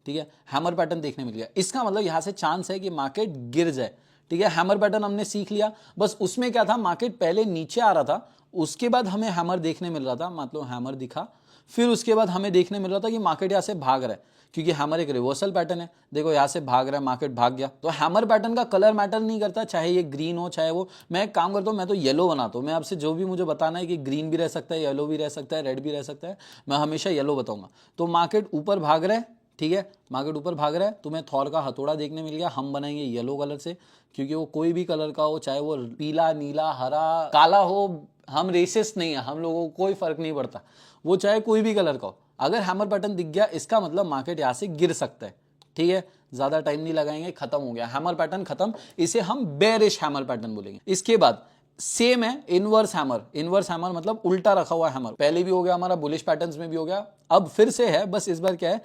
ठीक है। हैमर पैटर्न देखने मिल गया, इसका मतलब यहां से चांस है कि मार्केट गिर जाए, ठीक है। हैमर पैटर्न हमने सीख लिया। बस उसमें क्या था, मार्केट पहले नीचे आ रहा था, उसके बाद हमें हैमर देखने मिल रहा था, मतलब हैमर दिखा, फिर उसके बाद हमें देखने मिल रहा था कि मार्केट यहां से भाग रहा है, क्योंकि हैमर एक रिवर्सल पैटर्न है। देखो यहां से भाग रहा है, मार्केट भाग गया। तो हैमर पैटर्न का कलर मैटर नहीं करता, चाहे ये ग्रीन हो चाहे वो, मैं एक काम करता हूं, मैं तो येलो बनाता हूं। मैं आपसे जो भी मुझे बताना है कि ग्रीन भी रह सकता है, येलो भी रह सकता है, रेड भी रह सकता है, मैं हमेशा येलो बताऊंगा। तो मार्केट ऊपर भाग रहा है, ठीक है, मार्केट ऊपर भाग रहा है, तुम्हें थॉर का हथौड़ा देखने मिल गया। हम बनाएंगे येलो कलर से, क्योंकि वो कोई भी कलर का हो, चाहे वो पीला नीला हरा काला हो, हम रेसिस्ट नहीं है, हम लोगों को कोई फर्क नहीं पड़ता, वो चाहे कोई भी कलर का हो। अगर हैमर पैटर्न दिख गया, इसका मतलब मार्केट यहां से गिर सकता है, ठीक है। ज्यादा टाइम नहीं लगाएंगे, खत्म हो गया हैमर पैटर्न, खत्म। इसे हम बेरिश हैमर पैटर्न बोलेंगे। इसके बाद सेम है इनवर्स हैमर। इनवर्स हैमर मतलब उल्टा रखा हुआ हैमर, पहले भी हो गया हमारा, बुलिश पैटर्न्स में भी हो गया, अब फिर से है। बस इस बार क्या है,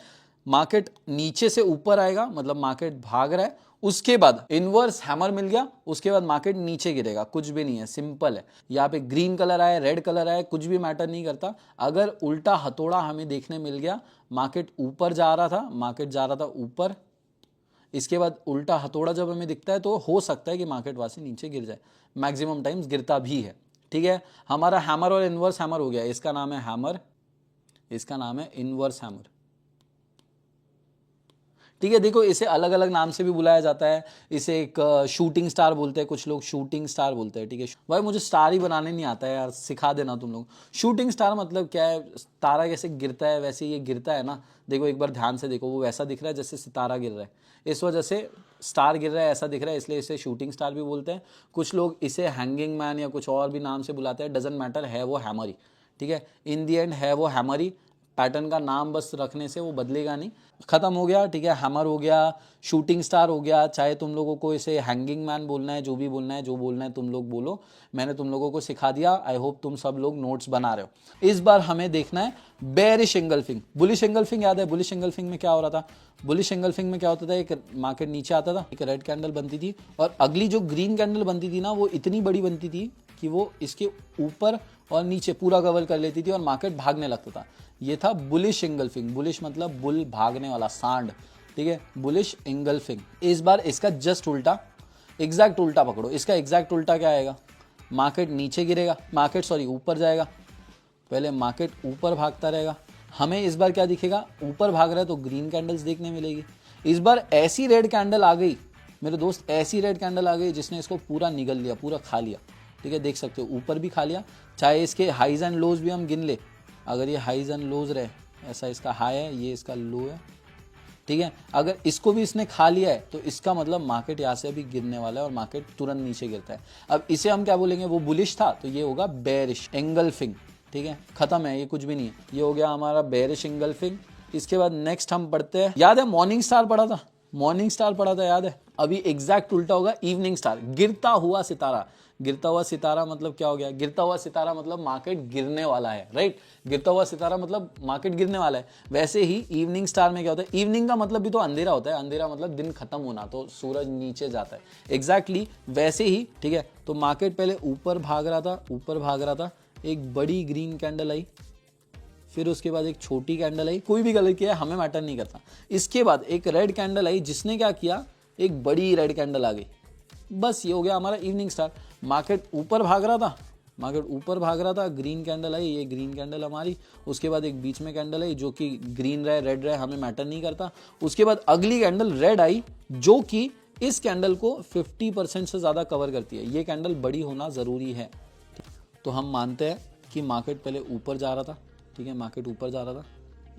मार्केट नीचे से ऊपर आएगा, मतलब मार्केट भाग रहा है, उसके बाद इनवर्स हैमर मिल गया, उसके बाद मार्केट नीचे गिरेगा, कुछ भी नहीं है, सिंपल है। यहाँ पे ग्रीन कलर आया, रेड कलर आया, कुछ भी मैटर नहीं करता। अगर उल्टा हथौड़ा हमें देखने मिल गया, मार्केट ऊपर जा रहा था, मार्केट जा रहा था ऊपर, इसके बाद उल्टा हथौड़ा जब हमें दिखता है तो हो सकता है कि मार्केट वहां से नीचे गिर जाए, मैक्सिमम टाइम्स गिरता भी है। ठीक है, हमारा हैमर और इनवर्स हैमर हो गया, इसका नाम है हैमर, इसका नाम है इनवर्स हैमर। ठीक है, देखो इसे अलग अलग नाम से भी बुलाया जाता है, इसे एक शूटिंग स्टार बोलते हैं, कुछ लोग शूटिंग स्टार बोलते हैं। ठीक है भाई, मुझे स्टार ही बनाने नहीं आता है यार, सिखा देना तुम लोग। शूटिंग स्टार मतलब क्या है, तारा कैसे गिरता है वैसे ये गिरता है ना, देखो एक बार ध्यान से देखो, वो वैसा दिख रहा है जैसे सितारा गिर रहा है, इस वजह से स्टार गिर रहा है ऐसा दिख रहा है, इसलिए इसे शूटिंग स्टार भी बोलते हैं। कुछ लोग इसे हैंगिंग मैन या कुछ और भी नाम से बुलाते हैं, डजंट मैटर, है वो हैमर ही। ठीक है, इन दी एंड है वो हैमर ही, पैटर्न का नाम बस रखने से वो बदलेगा नहीं। खत्म हो गया। ठीक है, हैमर हो गया, शूटिंग स्टार हो गया, चाहे तुम लोगों को इसे हैंगिंग मैन बोलना है, जो भी बोलना है, जो बोलना है तुम लोग बोलो, मैंने तुम लोगों को सिखा दिया। आई होप तुम सब लोग नोट्स बना रहे हो। इस बार हमें देखना है बेरिश एंगल्फिंग। बुलिश एंगल्फिंग याद है, बुलिश एंगल्फिंग में क्या हो रहा था, बुलिश एंगल्फिंग में क्या होता था, एक मार्केट नीचे आता था, एक रेड कैंडल बनती थी, और अगली जो ग्रीन कैंडल बनती थी ना, वो इतनी बड़ी बनती थी कि वो इसके ऊपर और नीचे पूरा कवर कर लेती थी और मार्केट भागने लगता था। ये था बुलिश एंगल्फिंग। बुलिश मतलब बुल, भागने वाला, सांड। ठीक है, बुलिश एंगल्फिंग। इस बार इसका जस्ट उल्टा, एग्जैक्ट उल्टा पकड़ो। इसका एग्जैक्ट उल्टा क्या आएगा, मार्केट नीचे गिरेगा, मार्केट सॉरी ऊपर जाएगा, पहले मार्केट ऊपर भागता रहेगा। हमें इस बार क्या दिखेगा, ऊपर भाग रहा है तो ग्रीन कैंडल्स देखने मिलेगी। इस बार ऐसी रेड कैंडल आ गई मेरे दोस्त, ऐसी रेड कैंडल आ गई जिसने इसको पूरा निगल लिया, पूरा खा लिया। ठीक है, देख सकते हो ऊपर भी खा लिया, चाहे इसके हाईज एंड लोज भी हम गिन ले, अगर ये हाईज एंड लोज रहे, ऐसा इसका हाई है, ये इसका लो है। ठीक है, अगर इसको भी इसने खा लिया है तो इसका मतलब मार्केट यहाँ से अभी गिरने वाला है और मार्केट तुरंत नीचे गिरता है। अब इसे हम क्या बोलेंगे, वो बुलिश था तो ये होगा बेरिश एंगल्फिंग। ठीक है, खत्म है, ये कुछ भी नहीं है, ये हो गया हमारा बेरिश एंगल्फिंग। इसके बाद नेक्स्ट हम पढ़ते हैं, याद है मॉर्निंग स्टार पढ़ा था, मॉर्निंग स्टार पढ़ा था याद है। अभी एग्जैक्ट उल्टा होगा इवनिंग स्टार, गिरता हुआ सितारा। गिरता हुआ सितारा मतलब क्या हो गया, गिरता हुआ सितारा मतलब मार्केट गिरने वाला है, राइट। गिरता हुआ सितारा मतलब मार्केट गिरने वाला है। वैसे ही इवनिंग स्टार में क्या होता है, इवनिंग का मतलब भी तो अंधेरा होता है, अंधेरा मतलब दिन खत्म होना, तो सूरज नीचे जाता है, एग्जैक्टली वैसे ही। ठीक है, तो मार्केट पहले ऊपर भाग रहा था, ऊपर भाग रहा था, एक बड़ी ग्रीन कैंडल आई, फिर उसके बाद एक छोटी कैंडल आई, कोई भी कलर किया हमें मैटर नहीं करता। इसके बाद एक रेड कैंडल आई, जिसने क्या किया, एक बड़ी रेड कैंडल आ गई। बस ये हो गया हमारा इवनिंग स्टार। मार्केट ऊपर भाग रहा था, मार्केट ऊपर भाग रहा था, ग्रीन कैंडल आई, ये ग्रीन कैंडल हमारी। उसके बाद एक बीच में कैंडल आई जो कि ग्रीन रहे रेड रहे हमें मैटर नहीं करता। उसके बाद अगली कैंडल रेड आई जो कि इस कैंडल को 50% से ज़्यादा कवर करती है। ये कैंडल बड़ी होना ज़रूरी है। तो हम मानते हैं कि मार्केट पहले ऊपर जा रहा था। ठीक है, मार्केट ऊपर जा रहा था,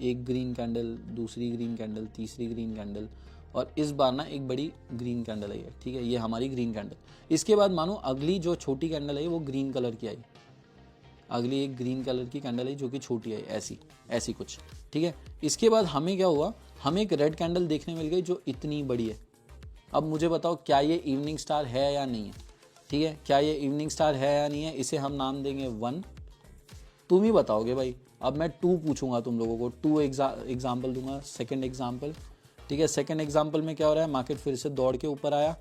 एक ग्रीन कैंडल, दूसरी ग्रीन कैंडल, तीसरी ग्रीन कैंडल, और इस बार ना एक बड़ी ग्रीन कैंडल आई है। ठीक है, ये हमारी ग्रीन कैंडल। इसके बाद मानो अगली जो छोटी कैंडल आई वो ग्रीन कलर की आई, अगली एक ग्रीन कलर की कैंडल आई जो कि छोटी आई, ऐसी ऐसी कुछ। ठीक है, इसके बाद हमें क्या हुआ, हमें एक रेड कैंडल देखने मिल गई जो इतनी बड़ी है। अब मुझे बताओ क्या ये इवनिंग स्टार है या नहीं है। ठीक है, क्या ये इवनिंग स्टार है या नहीं है, इसे हम नाम देंगे 1। तुम ही बताओगे भाई। अब मैं 2 पूछूंगा तुम लोगों को, 2 एग्जाम्पल दूंगा। सेकेंड एग्जाम्पल, ठीक है, सेकेंड एग्जाम्पल में क्या हो रहा है, मार्केट फिर से दौड़ के ऊपर आया,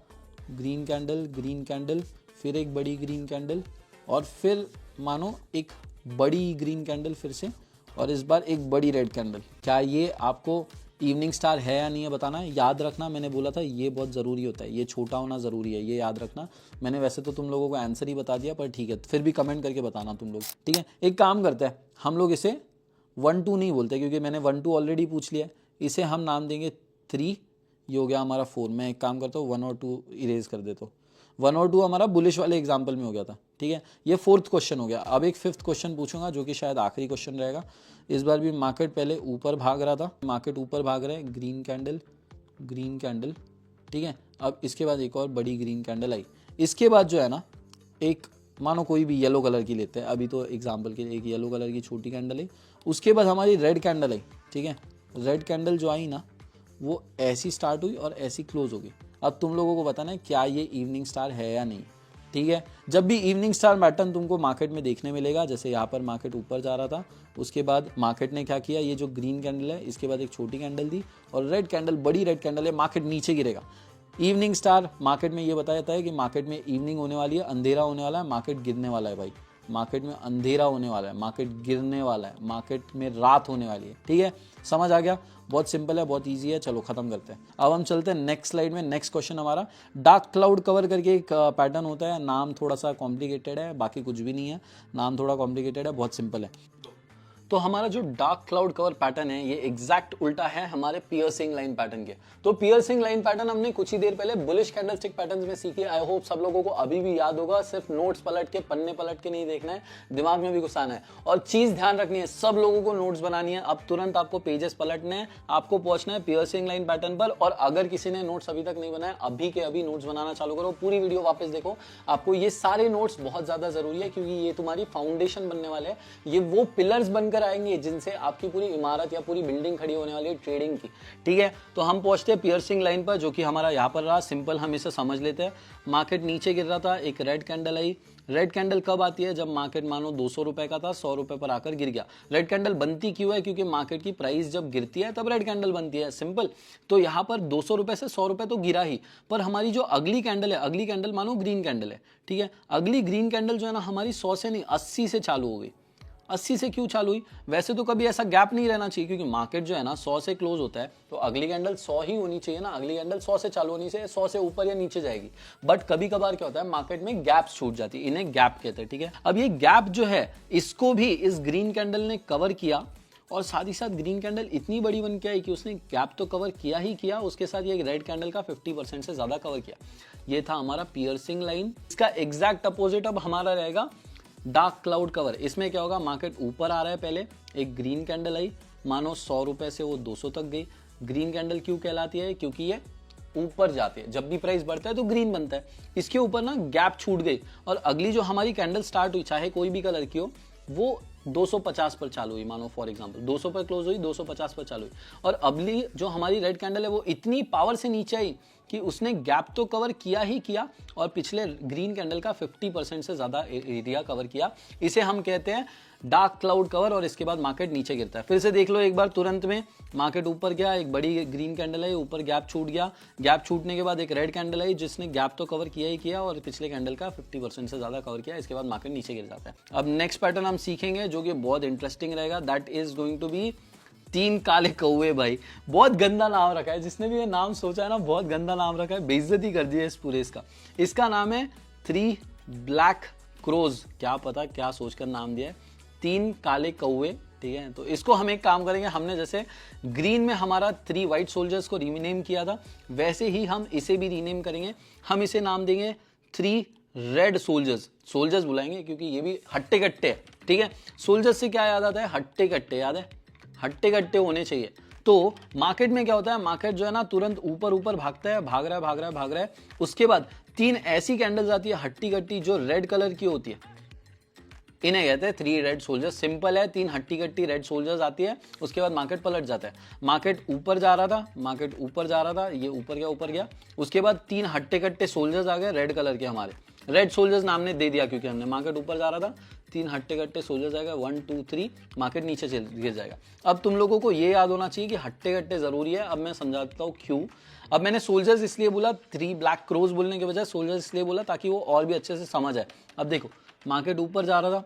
ग्रीन कैंडल, फिर एक बड़ी ग्रीन कैंडल, और फिर मानो एक बड़ी ग्रीन कैंडल फिर से, और इस बार एक बड़ी रेड कैंडल। क्या ये आपको इवनिंग स्टार है या नहीं है बताना है। याद रखना, मैंने बोला था ये बहुत ज़रूरी होता है, ये छोटा होना ज़रूरी है, ये याद रखना। मैंने वैसे तो तुम लोगों को आंसर ही बता दिया, पर ठीक है फिर भी कमेंट करके बताना तुम लोग। ठीक है, एक काम करते हैं, हम लोग इसे 1 2 नहीं बोलते क्योंकि मैंने 1 2 ऑलरेडी पूछ लिया है। इसे हम नाम देंगे 3, ये हो गया हमारा 4। मैं एक काम करता हूँ 1 और 2 इरेज कर देता हूँ। 1 और 2 हमारा बुलिश वाले एग्जाम्पल में हो गया था। ठीक है, ये 4th क्वेश्चन हो गया। अब एक 5th क्वेश्चन पूछूंगा जो कि शायद आखिरी क्वेश्चन रहेगा। इस बार भी मार्केट पहले ऊपर भाग रहा था, मार्केट ऊपर भाग रहा है, ग्रीन कैंडल। ठीक है, अब इसके बाद एक और बड़ी ग्रीन कैंडल आई। इसके बाद जो है ना, एक मानो कोई भी येलो कलर की लेते हैं अभी तो एग्जाम्पल के लिए, एक येलो कलर की छोटी कैंडल आई। उसके बाद हमारी रेड कैंडल आई। ठीक है, रेड कैंडल जो आई ना वो ऐसी स्टार्ट हुई और ऐसी क्लोज हो गई। अब तुम लोगों को बताना है क्या ये इवनिंग स्टार है या नहीं। ठीक है। जब भी इवनिंग स्टार पैटर्न तुमको मार्केट में देखने मिलेगा, जैसे यहाँ पर मार्केट ऊपर जा रहा था, उसके बाद मार्केट ने क्या किया, ये जो ग्रीन कैंडल है इसके बाद एक छोटी कैंडल दी और रेड कैंडल, बड़ी रेड कैंडल है, मार्केट नीचे गिरेगा। इवनिंग स्टार मार्केट में ये बताया जाता है कि मार्केट में इवनिंग होने वाली है, अंधेरा होने वाला है, मार्केट गिरने वाला है भाई, मार्केट में अंधेरा होने वाला है, मार्केट गिरने वाला है, मार्केट में रात होने वाली है। ठीक है, समझ आ गया? बहुत सिंपल है, बहुत इजी है। चलो खत्म करते हैं। अब हम चलते हैं नेक्स्ट स्लाइड में। नेक्स्ट क्वेश्चन हमारा डार्क क्लाउड कवर करके एक पैटर्न होता है। नाम थोड़ा सा कॉम्प्लिकेटेड है, बाकी कुछ भी नहीं है, नाम थोड़ा कॉम्प्लिकेटेड है, बहुत सिंपल है। तो हमारा जो डार्क क्लाउड कवर पैटर्न है ये एग्जैक्ट उल्टा है हमारे पियर्सिंग लाइन पैटर्न के। तो पियर्सिंग लाइन पैटर्न हमने कुछ ही देर पहले बुलिश कैंडलस्टिक पैटर्न्स में सीखी। आई होप सब लोगों को अभी भी याद होगा। सिर्फ नोट्स पलट के, पन्ने पलट के नहीं देखना है, दिमाग में भी घुसाना है। और चीज ध्यान रखनी है, सब लोगों को नोट्स बनानी है। अब तुरंत आपको पेजेस पलटने हैं, आपको पहुंचना है पियर्सिंग लाइन पैटर्न पर। और अगर किसी ने नोट्स अभी तक नहीं बनाया, अभी के अभी नोट्स बनाना चालू करो, पूरी वीडियो वापस देखो। आपको ये सारे नोट्स बहुत ज्यादा जरूरी है, क्योंकि ये तुम्हारी फाउंडेशन बनने वाले हैं। ये वो पिलर्स बनकर आएंगे जिनसे आपकी पूरी इमारत या पूरी बिल्डिंग खड़ी होने वाली है ट्रेडिंग की। ठीक है, तो हम पहुंचते हैं पियर्सिंग लाइन पर, जो कि हमारा यहाँ पर रहा। सिंपल हम इसे समझ लेते हैं। मार्केट नीचे गिर रहा था, एक रेड कैंडल आई। रेड कैंडल कब आती है? जब मार्केट मानो 200 रुपए का था, 100 रुपए पर आकर गिर गया। रेड कैंडल बनती क्यों है? क्योंकि मार्केट की प्राइस जब गिरती है तब रेड कैंडल बनती है, सिंपल। तो यहाँ पर 200 रुपए से 100 रुपए तो गिरा ही, पर हमारी जो अगली कैंडल है, अगली कैंडल मानो ग्रीन कैंडल है, ठीक है, अगली ग्रीन कैंडल जो है ना हमारी 100 से नहीं 80 से चालू हो गई। 80 से क्यों चालू हुई? वैसे तो कभी ऐसा गैप नहीं रहना चाहिए, क्योंकि मार्केट जो है ना 100 से क्लोज होता है, तो अगली कैंडल 100 ही होनी चाहिए ना। अगली कैंडल 100 से चालू होनी चाहिए, 100 से ऊपर या नीचे जाएगी। बट कभी कभार क्या होता है, मार्केट में गैप्स छूट जाती है, इन्हें गैप कहते हैं। ठीक है, अब ये गैप जो है इसको भी इस ग्रीन कैंडल ने कवर किया, और साथ ही साथ ग्रीन कैंडल इतनी बड़ी बन के आई कि उसने गैप तो कवर किया ही किया, उसके साथ ये रेड कैंडल का 50% से ज्यादा कवर किया। ये था हमारा पियर्सिंग लाइन। इसका एग्जैक्ट अपोजिट अब हमारा रहेगा डार्क क्लाउड कवर। इसमें क्या होगा, मार्केट ऊपर आ रहा है, पहले एक ग्रीन कैंडल आई, मानो 100 रुपए से वो 200 तक गई। ग्रीन कैंडल क्यों कहलाती है? क्योंकि ये ऊपर जाती है, जब भी प्राइस बढ़ता है तो ग्रीन बनता है। इसके ऊपर ना गैप छूट गई, और अगली जो हमारी कैंडल स्टार्ट हुई, चाहे कोई भी कलर की हो, वो 250 पर चालू हुई। मानो फॉर एग्जांपल 200 पर क्लोज हुई, 250 पर चालू हुई। और अगली जो हमारी रेड कैंडल है वो इतनी पावर से नीचे आई कि उसने गैप तो कवर किया ही किया, और पिछले ग्रीन कैंडल का 50% से ज्यादा एरिया कवर किया। इसे हम कहते हैं डार्क क्लाउड कवर। और इसके बाद मार्केट नीचे गिरता है। फिर से देख लो एक बार तुरंत में, मार्केट ऊपर गया, एक बड़ी ग्रीन कैंडल आई, ऊपर गैप छूट गया। गैप छूटने के बाद एक रेड कैंडल आई, जिसने गैप तो कवर किया ही किया, और पिछले कैंडल का 50% से ज्यादा कवर किया। इसके बाद मार्केट नीचे गिर जाता है। अब नेक्स्ट पैटर्न हम सीखेंगे, जो कि बहुत इंटरेस्टिंग रहेगा। That is going to be 3 काले कौवे। भाई बहुत गंदा नाम रखा है, जिसने भी ये नाम सोचा है ना, बहुत गंदा नाम रखा है, बेइज्जती कर दी है इस पूरे इसका नाम है 3 ब्लैक क्रोज। क्या पता क्या सोचकर नाम दिया है, 3 काले कौवे। ठीक है, तो इसको हम एक काम करेंगे, हमने जैसे ग्रीन में हमारा 3 व्हाइट सोल्जर्स को रीनेम किया था, वैसे ही हम इसे भी रीनेम करेंगे। हम इसे नाम देंगे 3 रेड सोल्जर्स। सोल्जर्स बुलाएंगे क्योंकि ये भी हट्टे कट्टे है। ठीक है, सोल्जर्स से क्या याद आता है? हट्टे कट्टे याद है, हट्टे कट्टे होने चाहिए। तो मार्केट में क्या होता है, मार्केट जो है ना तुरंत ऊपर ऊपर भागता है, भाग रहा है भाग रहा है भाग रहा है। उसके बाद 3 ऐसी कैंडल्स आती है हट्टी कट्टी, जो रेड कलर की होती है, इन्हें कहते हैं 3 रेड सोल्जर्स। सिंपल है, 3 हट्टी कट्टी रेड सोल्जर्स आती है। उसके बाद मार्केट पलट जाता है। मार्केट ऊपर जा रहा था, मार्केट ऊपर जा रहा था, ये ऊपर गया ऊपर गया। उसके बाद 3 हट्टे कट्टे सोल्जर्स आ गए रेड कलर के, हमारे रेड सोल्जर्स नाम ने दे दिया क्योंकि हमने, मार्केट ऊपर जा रहा था, 3 हट्टे कट्टे सोल्जर्स आएगा, 1 2 3, मार्केट नीचे गिर जाएगा। अब तुम लोगों को ये याद होना चाहिए कि हट्टे कट्टे जरूरी है। अब मैं समझाता हूँ क्यों। अब मैंने सोल्जर्स इसलिए बोला, 3 ब्लैक क्रोज बोलने के बजाय सोल्जर्स इसलिए बोला ताकि वो और भी अच्छे से समझ आए। अब देखो, मार्केट ऊपर जा रहा था,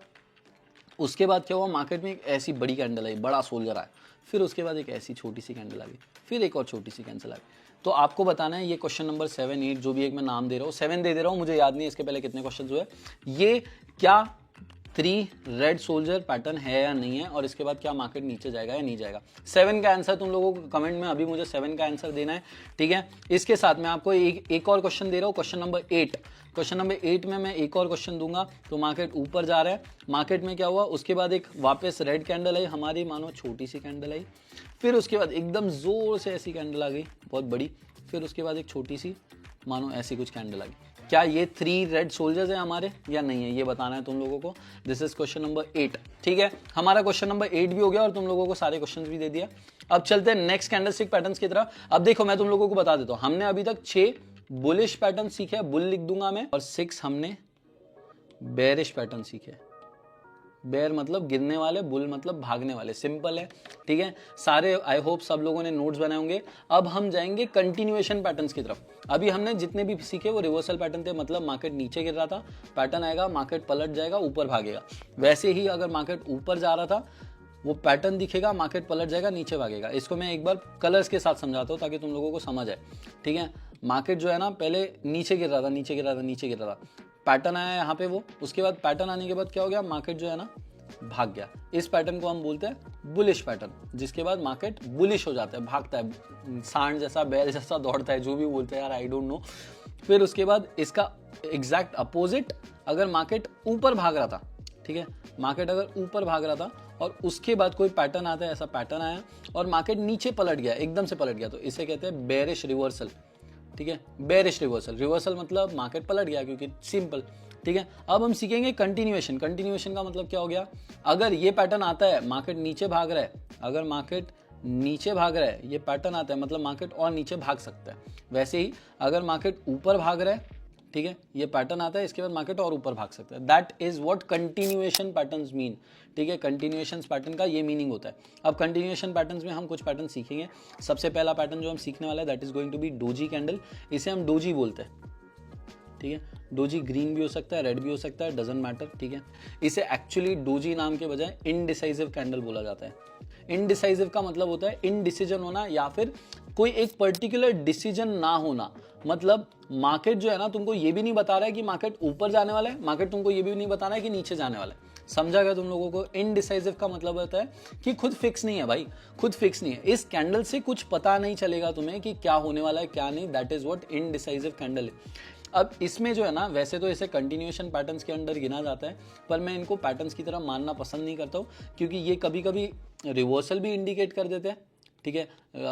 उसके बाद क्या हुआ, मार्केट में एक ऐसी बड़ी कैंडल आई, बड़ा सोल्जर आया, फिर उसके बाद एक ऐसी छोटी सी कैंडल आ गई, फिर एक और छोटी सी कैंडल आ गई। तो आपको बताना है ये क्वेश्चन नंबर 7 8 जो भी एक मैं नाम दे रहा हूँ, 7 दे रहा हूँ, मुझे याद नहीं इसके पहले कितने क्वेश्चन हुए, ये क्या 3 रेड सोल्जर पैटर्न है या नहीं है, और इसके बाद क्या मार्केट नीचे जाएगा या नहीं जाएगा। 7 का आंसर तुम लोगों को कमेंट में अभी मुझे 7 का आंसर देना है। ठीक है, इसके साथ मैं आपको एक और क्वेश्चन दे रहा हूँ, क्वेश्चन नंबर 8। क्वेश्चन नंबर 8 में मैं एक और क्वेश्चन दूंगा। तो मार्केट ऊपर जा रहा है, मार्केट में क्या हुआ, उसके बाद एक वापस रेड कैंडल आई हमारी, मानो छोटी सी कैंडल आई, फिर उसके बाद एकदम जोर से ऐसी कैंडल आ गई बहुत बड़ी, फिर उसके बाद एक छोटी सी मानो ऐसी कुछ कैंडल आ गई। क्या ये 3 रेड सोल्जर्स हैं हमारे या नहीं है, ये बताना है तुम लोगों को। This is question number 8। ठीक है, हमारा क्वेश्चन नंबर 8 भी हो गया और तुम लोगों को सारे क्वेश्चंस भी दे दिया। अब चलते हैं नेक्स्ट कैंडलस्टिक पैटर्न्स की तरफ। अब देखो, मैं तुम लोगों को बता देता हूं, हमने अभी तक 6 बुलिश पैटर्न सीखे, बुल लिख दूंगा मैं, और 6 हमने बेरिश पैटर्न सीखे। बेयर मतलब गिरने वाले, बुल मतलब भागने वाले, सिंपल है, ठीक है। सारे आई होप सब लोगों ने नोट्स बनाए होंगे। अब हम जाएंगे कंटिन्यूएशन पैटर्न्स की तरफ। अभी हमने जितने भी सीखे वो रिवर्सल पैटर्न थे, मतलब मार्केट नीचे गिर रहा था, पैटर्न आएगा, मार्केट पलट जाएगा, ऊपर भागेगा। वैसे ही अगर मार्केट ऊपर जा रहा था, वो पैटर्न दिखेगा, मार्केट पलट जाएगा, नीचे भागेगा। इसको मैं एक बार कलर्स के साथ समझाता हूँ ताकि तुम लोगों को समझ आए, ठीक है। मार्केट जो है ना, पहले नीचे गिर रहा था, नीचे गिर रहा था, नीचे गिर रहा था, पैटर्न आया यहाँ पे वो, उसके बाद पैटर्न आने के बाद क्या हो गया, मार्केट जो है ना भाग गया। इस पैटर्न को हम बोलते हैं बुलिश पैटर्न, जिसके बाद मार्केट बुलिश हो जाता है, भागता है, सांड जैसा, बैल जैसा दौड़ता है, जो भी बोलते हैं यार, आई डोंट नो। फिर उसके बाद इसका एग्जैक्ट अपोजिट, अगर मार्केट ऊपर भाग रहा था, ठीक है, मार्केट अगर ऊपर भाग रहा था और उसके बाद कोई पैटर्न आता है, ऐसा पैटर्न आया और मार्केट नीचे पलट गया, एकदम से पलट गया, तो इसे कहते हैं बेरिश रिवर्सल, ठीक है। बेरिश रिवर्सल, रिवर्सल मतलब मार्केट पलट गया, क्योंकि सिंपल, ठीक है। अब हम सीखेंगे कंटिन्यूएशन। कंटिन्यूएशन का मतलब क्या हो गया, अगर ये पैटर्न आता है, मार्केट नीचे भाग रहा है, अगर मार्केट नीचे भाग रहा है, ये पैटर्न आता है, मतलब मार्केट और नीचे भाग सकता है। वैसे ही अगर मार्केट ऊपर भाग रहा है, ठीक है, ये पैटर्न आता है, इसके बाद मार्केट और ऊपर भाग सकता है। That is what continuation patterns mean, ठीक है। कंटिन्यूएशन पैटर्न का ये मीनिंग होता है। अब कंटिन्यूएशन पैटर्न्स में हम कुछ पैटर्न सीखेंगे। सबसे पहला पैटर्न जो हम सीखने वाला है, that is going to be doji candle. इसे हम डोजी बोलते हैं, ठीक है। डोजी ग्रीन भी हो सकता है, रेड भी हो सकता है, डजंट मैटर, ठीक है। इसे एक्चुअली डोजी नाम के बजाय इनडिसाइसिव कैंडल बोला जाता है। इनडिसाइसिव का मतलब होता है इनडिसीजन होना, या फिर कोई एक पर्टिकुलर डिसीजन ना होना। मतलब मार्केट जो है ना, तुमको ये भी नहीं बता रहा है कि मार्केट ऊपर जाने वाला है, मार्केट तुमको ये भी नहीं बता रहा है कि नीचे जाने वाला है। समझा गया तुम लोगों को। इनडिसाइसिव का मतलब होता है कि खुद फिक्स नहीं है भाई, खुद फिक्स नहीं है। इस कैंडल से कुछ पता नहीं चलेगा तुम्हें कि क्या होने वाला है क्या नहीं। That is what indecisive candle है। अब इसमें जो है ना, वैसे तो इसे कंटिन्यूएशन पैटर्न्स के अंडर गिना जाता है, पर मैं इनको पैटर्न्स की तरह मानना पसंद नहीं करता हूँ, क्योंकि ये कभी कभी रिवर्सल भी इंडिकेट कर देते हैं, ठीक है।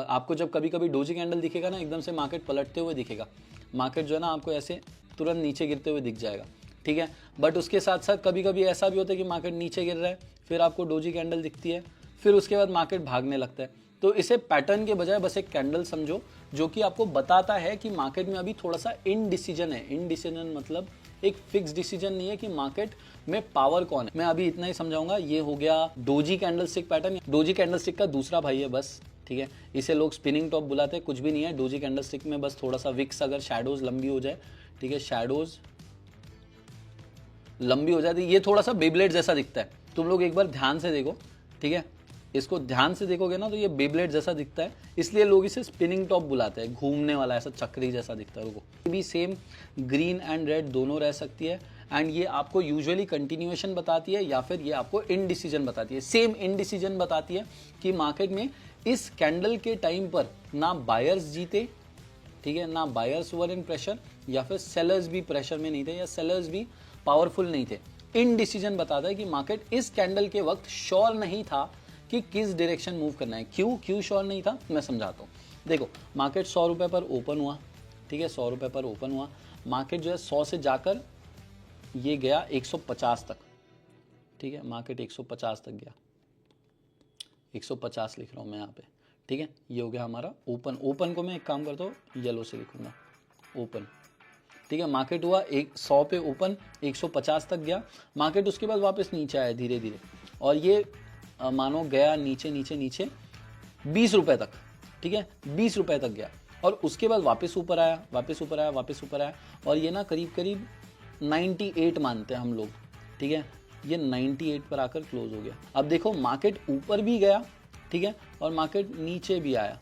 आपको जब कभी कभी डोजी कैंडल दिखेगा ना, एकदम से मार्केट पलटते हुए दिखेगा, मार्केट जो है ना आपको ऐसे तुरंत नीचे गिरते हुए दिख जाएगा, ठीक है। बट उसके साथ साथ कभी कभी ऐसा भी होता है कि मार्केट नीचे गिर रहा है, फिर आपको डोजी कैंडल दिखती है, फिर उसके बाद मार्केट भागने लगता है। तो इसे पैटर्न के बजाय बस एक कैंडल समझो, जो कि आपको बताता है कि मार्केट में अभी थोड़ा सा इनडिसीजन है। इनडिसीजन मतलब एक फिक्स डिसीजन नहीं है कि मार्केट में पावर कौन है। मैं अभी इतना ही समझाऊंगा। ये हो गया doji candlestick pattern. Doji candlestick का दूसरा भाई है बस, ठीक है। इसे लोग स्पिनिंग टॉप बुलाते हैं, कुछ भी नहीं है। डोजी कैंडलस्टिक में बस थोड़ा सा विक्स, अगर शैडोज लंबी हो जाए, ठीक है, शैडोज लंबी हो जाती है, ये थोड़ा सा बेब्लेड जैसा दिखता है। तुम लोग एक बार ध्यान से देखो, ठीक है, इसको ध्यान से देखोगे ना तो ये बेब्लेड जैसा दिखता है, इसलिए लोग इसे स्पिनिंग टॉप बुलाते हैं। घूमने वाला ऐसा चक्री जैसा दिखता है। रुको, ये भी सेम ग्रीन एंड रेड दोनों रह सकती है, एंड ये आपको यूजुअली कंटिन्यूएशन बताती है या फिर ये आपको इनडिसीजन बताती है। सेम इनडिसीजन बताती है कि मार्केट में इस कैंडल के टाइम पर ना बायर्स जीते, ठीक है, ना बायर्स वर इन प्रेशर, या फिर सेलर्स भी प्रेशर में नहीं थे, या सेलर्स भी पावरफुल नहीं थे। इनडिसीजन बताता है कि मार्केट इस कैंडल के वक्त श्योर नहीं था कि किस डायरेक्शन मूव करना है। क्यों श्योर नहीं था, मैं समझाता हूँ। देखो, मार्केट 100 रुपए पर ओपन हुआ, ठीक है, 100 रुपए पर ओपन हुआ। मार्केट जो है 100 से जाकर ये गया 150 तक, ठीक है, मार्केट 150 तक गया। 150 लिख रहा हूँ मैं यहाँ पे, ठीक है। ये हो गया हमारा ओपन। ओपन को मैं एक काम करता हूँ, येलो से लिखूंगा, ओपन, ठीक है। मार्केट हुआ 100 पे ओपन, 150 तक गया मार्केट। उसके बाद वापस नीचे आया धीरे धीरे, और ये मानो गया नीचे नीचे नीचे 20 रुपए तक, ठीक है, 20 रुपए तक गया, और उसके बाद वापस ऊपर आया, वापस ऊपर आया, वापस ऊपर आया, और ये ना करीब करीब 98 मानते हैं हम लोग, ठीक है। ये 98 पर आकर क्लोज हो गया। अब देखो, मार्केट ऊपर भी गया, ठीक है, और मार्केट नीचे भी आया,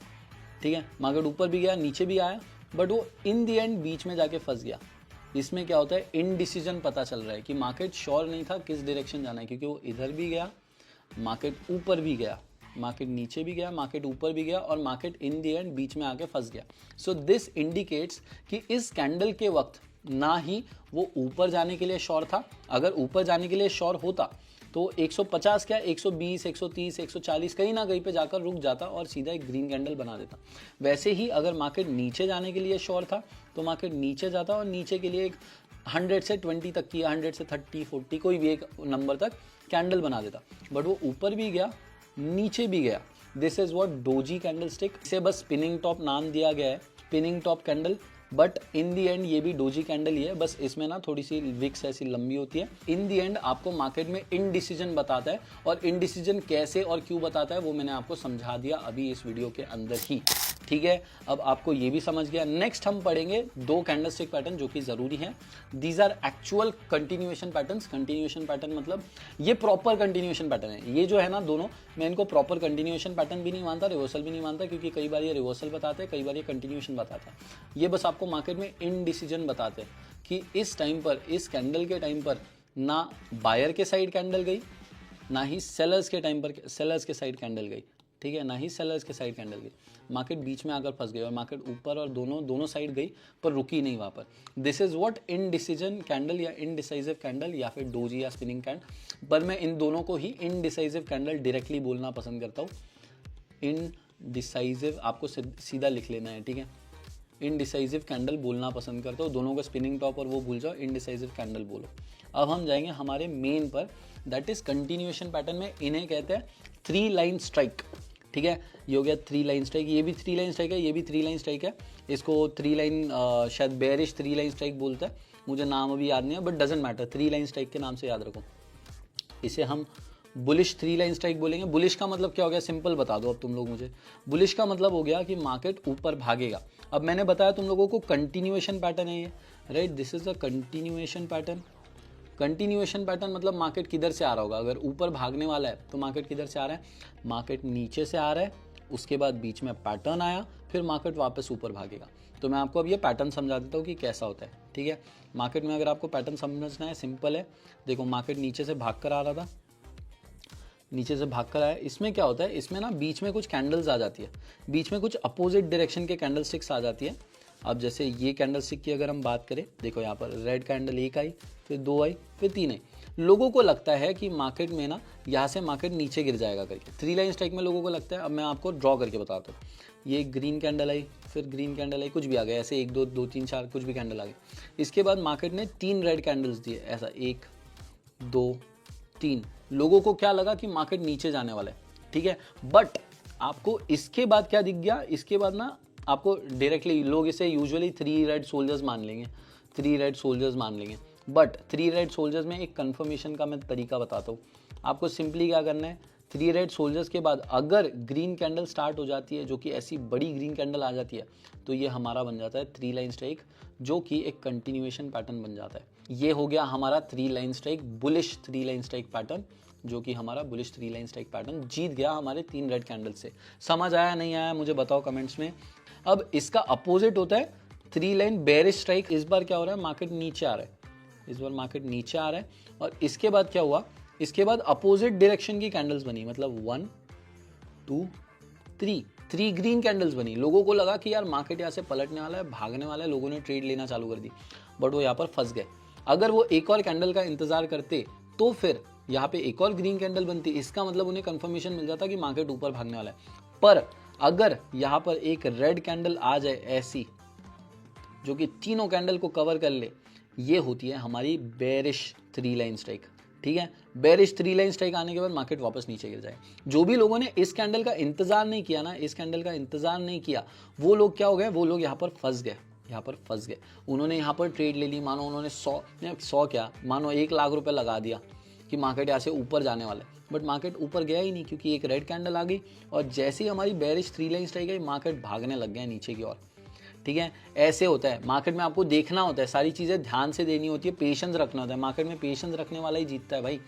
ठीक है, मार्केट ऊपर भी गया नीचे भी आया, बट वो इन दी एंड बीच में जाके फंस गया। इसमें क्या होता है, इनडिसीजन पता चल रहा है कि मार्केट श्योर नहीं था किस डायरेक्शन जाना है, क्योंकि वो इधर भी गया, मार्केट ऊपर भी गया, मार्केट नीचे भी गया, मार्केट ऊपर भी गया, और मार्केट इन दी एंड बीच में आके फंस गया। सो दिस इंडिकेट्स कि इस कैंडल के वक्त ना ही वो ऊपर जाने के लिए श्योर था। अगर ऊपर जाने के लिए श्योर होता तो 150 क्या 120, 130, 140 कहीं ना कहीं पे जाकर रुक जाता और सीधा एक ग्रीन कैंडल बना देता। वैसे ही अगर मार्केट नीचे जाने के लिए श्योर था तो मार्केट नीचे जाता और नीचे के लिए एक 100 से 20 तक की, 100 से 30, 40 कोई भी एक नंबर तक कैंडल बना देता। बट वो ऊपर भी गया, नीचे भी गया। This is what doji candle stick. इसे बस स्पिनिंग टॉप नाम दिया गया है, spinning top candle. But in the and ये भी डोजी कैंडल ही है, बस इसमें ना थोड़ी सी विक्स ऐसी लंबी होती है। इन दी एंड आपको मार्केट में इनडिसीजन बताता है, और इनडिसीजन कैसे और क्यों बताता है वो मैंने आपको समझा दिया अभी इस वीडियो के अंदर ही, ठीक है। अब आपको ये भी समझ गया। नेक्स्ट हम पढ़ेंगे दो कैंडलस्टिक पैटर्न जो कि जरूरी है। These are actual continuation patterns. Continuation pattern मतलब ये प्रॉपर कंटिन्यूएशन पैटर्न है। ये जो है ना दोनों, मैं इनको प्रॉपर कंटिन्यूएशन पैटर्न भी नहीं मानता, रिवर्सल भी नहीं मानता, क्योंकि कई बार ये रिवर्सल बताते हैं, कई बार ये कंटिन्यूएशन बताता है। ये बस आपको मार्केट में इनडिसीजन बताते हैं कि इस टाइम पर, इस कैंडल के टाइम पर ना बायर के साइड कैंडल गई, ना ही सेलर्स के टाइम पर सेलर्स के साइड कैंडल गई, ठीक है, ना ही सेलर्स के साइड कैंडल गई। मार्केट बीच में आकर फंस गई और मार्केट ऊपर और दोनों साइड गई पर रुकी नहीं वहां पर। This is what indecision candle या इनडिसाइसिव कैंडल या फिर डोजी या स्पिनिंग कैंडल, पर मैं इन दोनों को ही इनडिसाइसिव कैंडल डायरेक्टली बोलना पसंद करता हूँ। इनडिसाइसिव आपको सीधा लिख लेना है, ठीक है। इनडिसाइसिव कैंडल बोलना पसंद करता हूँ। दोनों का स्पिनिंग टॉप और वो भूल जाओ, इनडिसाइसिव कैंडल बोलो। अब हम जाएंगे हमारे मेन पर, दैट इज कंटिन्यूएशन पैटर्न में इन्हें कहते हैं 3 लाइन स्ट्राइक, ठीक है। ये हो गया 3 लाइन स्ट्राइक, ये भी 3 लाइन स्ट्राइक है, ये भी 3 लाइन स्ट्राइक है। इसको 3 लाइन शायद बेरिश 3 लाइन स्ट्राइक बोलता है, मुझे नाम अभी याद नहीं है, but doesn't matter, 3 line strike के नाम से याद रखो। इसे हम बुलिश 3 लाइन स्ट्राइक बोलेंगे। बुलिश का मतलब क्या हो गया, सिंपल बता दो अब तुम लोग मुझे। बुलिश का मतलब हो गया कि मार्केट ऊपर भागेगा। अब मैंने बताया तुम लोगों को कंटिन्यूएशन पैटर्न है ये, right, this is a continuation pattern. Continuation pattern मतलब मार्केट किधर से आ रहा होगा, अगर ऊपर भागने वाला है तो मार्केट किधर से आ रहा है, मार्केट नीचे से आ रहा है, उसके बाद बीच में पैटर्न आया, फिर मार्केट वापस ऊपर भागेगा। तो मैं आपको अब ये पैटर्न समझा देता हूँ कि कैसा होता है, ठीक है। मार्केट में अगर आपको पैटर्न समझना है, सिंपल है। देखो मार्केट नीचे से भाग कर आ रहा था, नीचे से भाग कर आया। इसमें क्या होता है, इसमें ना बीच में कुछ कैंडल्स आ जाती है, बीच में कुछ अपोजिट डायरेक्शन के कैंडल स्टिक्स आ जाती है। अब जैसे ये कैंडल स्टिक की अगर हम बात करें, देखो यहाँ पर रेड कैंडल 1 आई, फिर 2 आई, फिर 3 आई। लोगों को लगता है कि मार्केट में ना यहाँ से मार्केट नीचे गिर जाएगा करके, 3 लाइन स्ट्राइक में लोगों को लगता है। अब मैं आपको ड्रॉ करके बताता हूँ। ये ग्रीन कैंडल आई, फिर ग्रीन कैंडल आई, कुछ भी आ गया, ऐसे 1 2 2 3 4 कुछ भी कैंडल आ गए। इसके बाद मार्केट ने 3 रेड कैंडल्स दिए, ऐसा 1 2 3। लोगों को क्या लगा कि मार्केट नीचे जाने वाला है, ठीक है। बट आपको इसके बाद क्या दिख गया, इसके बाद ना आपको डायरेक्टली लोग इसे यूजुअली 3 रेड सोल्जर्स मान लेंगे, 3 रेड सोल्जर्स मान लेंगे। बट 3 रेड सोल्जर्स में एक कंफर्मेशन का मैं तरीका बताता हूँ आपको। सिंपली क्या करना है, 3 रेड सोल्जर्स के बाद अगर ग्रीन कैंडल स्टार्ट हो जाती है, जो कि ऐसी बड़ी ग्रीन कैंडल आ जाती है, तो ये हमारा बन जाता है 3 लाइन स्ट्राइक, जो कि एक कंटिन्यूएशन पैटर्न बन जाता है। ये हो गया हमारा 3 line strike, bullish 3 line strike pattern, जो कि हमारा बुलिश 3 लाइन स्ट्राइक पैटर्न जीत गया हमारे 3 रेड कैंडल से। समझ आया नहीं आया मुझे बताओ कमेंट्स में। अब इसका अपोजिट होता है 3 लाइन बेरिश स्ट्राइक। इस बार क्या हो रहा है, मार्केट नीचे आ रहा है, इस बार मार्केट नीचे आ रहा है। और इसके बाद क्या हुआ, इसके बाद अपोजिट डायरेक्शन की कैंडल्स बनी, मतलब 1 2 3 ग्रीन कैंडल्स बनी। लोगों को लगा कि यार मार्केट यहाँ से पलटने वाला है, भागने वाला है, लोगों ने ट्रेड लेना चालू कर दी, बट वो यहाँ पर फंस गए। अगर वो एक और कैंडल का इंतजार करते तो फिर यहाँ पे एक और ग्रीन कैंडल बनती, इसका मतलब उन्हें कंफर्मेशन मिल जाता कि मार्केट ऊपर भागने वाला है। पर अगर यहाँ पर एक रेड कैंडल आ जाए ऐसी, जो कि तीनों कैंडल को कवर कर ले, ये होती है हमारी बेरिश 3 लाइन स्ट्राइक, ठीक है। बेरिश 3 लाइन स्ट्राइक आने के बाद मार्केट वापस नीचे गिर जाए। जो भी लोगों ने इस कैंडल का इंतजार नहीं किया ना, इस कैंडल का इंतजार नहीं किया, वो लोग क्या हो गए, वो लोग यहाँ पर फंस गए, यहाँ पर फंस गए। उन्होंने यहाँ पर ट्रेड ले ली, मानो उन्होंने 100 क्या, मानो 1 लाख रुपए लगा दिया कि मार्केट यहाँ से ऊपर जाने वाला है, बट मार्केट ऊपर गया ही नहीं, क्योंकि एक रेड कैंडल आ गई और जैसे ही हमारी बेरिश 3 लाइन स्ट्राइक आई, मार्केट भागने लग गया नीचे की ओर, ठीक है। ऐसे होता है मार्केट में, आपको देखना होता है, सारी चीज़ें ध्यान से देनी होती है, पेशेंस रखना होता है। मार्केट में पेशेंस रखने वाला ही जीतता है भाई।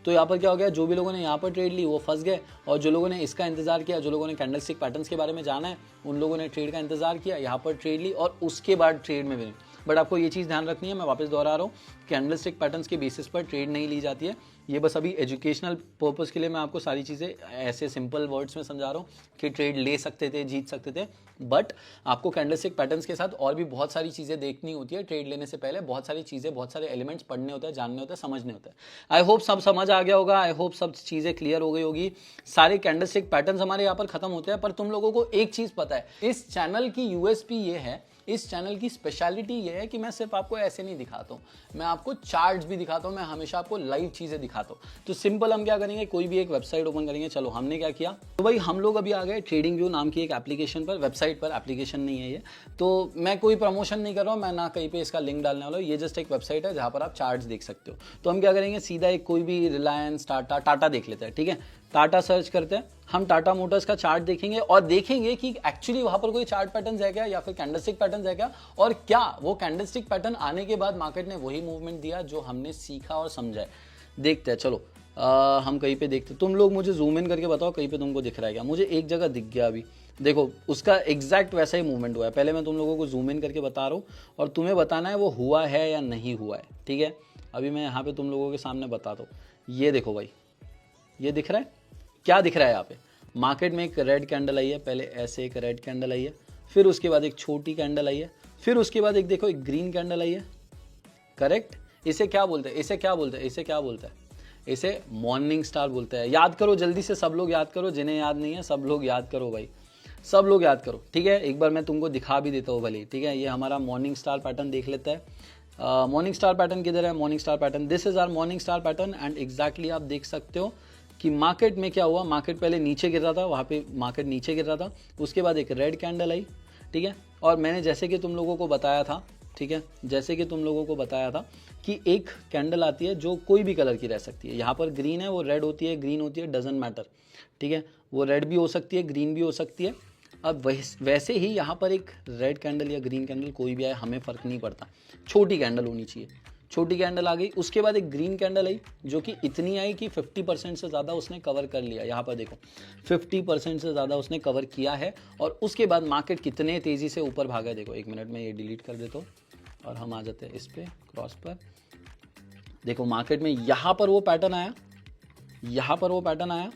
तो यहाँ पर क्या हो गया, जो भी लोगों ने यहाँ पर ट्रेड ली वो फंस गए, और जो लोगों ने इसका इंतजार किया, जो लोगों ने कैंडलस्टिक पैटर्न्स के बारे में जाना है, उन लोगों ने ट्रेड का इंतजार किया, यहाँ पर ट्रेड ली और उसके बाद ट्रेड में बनी। बट आपको ये चीज़ ध्यान रखनी है, मैं वापस दोहरा रहा हूँ, कैंडलस्टिक पैटर्न्स के बेसिस पर ट्रेड नहीं ली जाती है। ये बस अभी एजुकेशनल पर्पस के लिए मैं आपको सारी चीज़ें ऐसे सिंपल वर्ड्स में समझा रहा हूँ कि ट्रेड ले सकते थे, जीत सकते थे, बट आपको कैंडलस्टिक पैटर्न्स के साथ और भी बहुत सारी चीज़ें देखनी होती है। ट्रेड लेने से पहले बहुत सारी चीज़ें, बहुत सारे एलिमेंट्स पढ़ने होते हैं, जानने होते हैं, समझने होते हैं। आई होप सब समझ आ गया होगा, आई होप सब चीज़ें क्लियर हो गई होगी। सारे कैंडलस्टिक पैटर्न्स हमारे यहाँ पर खत्म होते हैं, पर तुम लोगों को एक चीज़ पता है, इस चैनल की यूएसपी ये है, इस चैनल की स्पेशलिटी ये है कि मैं सिर्फ आपको ऐसे नहीं दिखाता हूँ, मैं आपको चार्ट्स भी दिखाता हूँ, मैं हमेशा आपको लाइव चीजें दिखाता हूँ। तो सिंपल हम क्या करेंगे, कोई भी एक वेबसाइट ओपन करेंगे। चलो हमने क्या किया, तो भाई हम लोग अभी आ गए ट्रेडिंग व्यू नाम की एक एप्लीकेशन पर, वेबसाइट पर, एप्लीकेशन नहीं है ये। तो मैं कोई प्रमोशन नहीं कर रहा हूँ, मैं ना कहीं पे इसका लिंक डालने वाला हूँ, ये जस्ट एक वेबसाइट है जहाँ पर आप चार्ट्स देख सकते हो। तो हम क्या करेंगे, सीधा एक कोई भी रिलायंस, टाटा देख लेते हैं, ठीक है। टाटा सर्च करते हैं, हम टाटा मोटर्स का चार्ट देखेंगे और देखेंगे कि एक्चुअली वहां पर कोई चार्ट पैटर्न है क्या, या फिर कैंडलस्टिक पैटर्न है क्या, और क्या वो कैंडलस्टिक पैटर्न आने के बाद मार्केट ने वही मूवमेंट दिया जो हमने सीखा और समझा है। देखते हैं, चलो हम कहीं पे देखते, तुम लोग मुझे जूम इन करके बताओ कहीं पे तुमको दिख रहा है क्या। मुझे एक जगह दिख गया अभी, देखो उसका एग्जैक्ट वैसा ही मूवमेंट हुआ है। पहले मैं तुम लोगों को जूम इन करके बता रहा हूँ और तुम्हें बताना है वो हुआ है या नहीं हुआ है, ठीक है। अभी मैं यहाँ पे तुम लोगों के सामने बताता हूँ। ये देखो भाई, ये दिख रहा है, क्या दिख रहा है यहाँ पे, मार्केट में एक रेड कैंडल आई है, पहले ऐसे एक रेड कैंडल आई है, फिर उसके बाद एक छोटी कैंडल आई है, फिर उसके बाद एक देखो एक ग्रीन कैंडल आई है, करेक्ट। इसे क्या बोलते हैं, इसे क्या बोलते हैं, इसे क्या बोलते हैं, इसे मॉर्निंग स्टार बोलते हैं। याद करो जल्दी से, सब लोग याद करो, जिन्हें याद नहीं है सब लोग याद करो भाई, सब लोग याद करो, ठीक है। एक बार मैं तुमको दिखा भी देता हूँ भले, ठीक है। ये हमारा मॉर्निंग स्टार पैटर्न देख लेता है। मॉर्निंग स्टार पैटर्न किधर है, morning star pattern, this is our morning star pattern. And exactly आप देख सकते हो कि मार्केट में क्या हुआ, मार्केट पहले नीचे गिर रहा था, वहाँ पे मार्केट नीचे गिर रहा था, उसके बाद एक रेड कैंडल आई, ठीक है। और मैंने जैसे कि तुम लोगों को बताया था, ठीक है, जैसे कि तुम लोगों को बताया था कि एक कैंडल आती है जो कोई भी कलर की रह सकती है। यहाँ पर ग्रीन है, वो रेड होती है, ग्रीन होती है, डजंट मैटर, ठीक है। वो रेड भी हो सकती है, ग्रीन भी हो सकती है। अब वैसे ही यहाँ पर एक रेड कैंडल या ग्रीन कैंडल कोई भी आए, हमें फ़र्क नहीं पड़ता, छोटी कैंडल होनी चाहिए। छोटी कैंडल आ गई, उसके बाद एक ग्रीन कैंडल आई जो कि इतनी आई कि 50% से ज़्यादा उसने कवर कर लिया। यहाँ पर देखो 50% से ज़्यादा उसने कवर किया है। और उसके बाद मार्केट कितने तेज़ी से ऊपर भागा, देखो एक मिनट में ये डिलीट कर देता हूँ और हम आ जाते हैं इस पे क्रॉस पर। देखो मार्केट में यहाँ पर वो पैटर्न आया, यहाँ पर वो पैटर्न आया,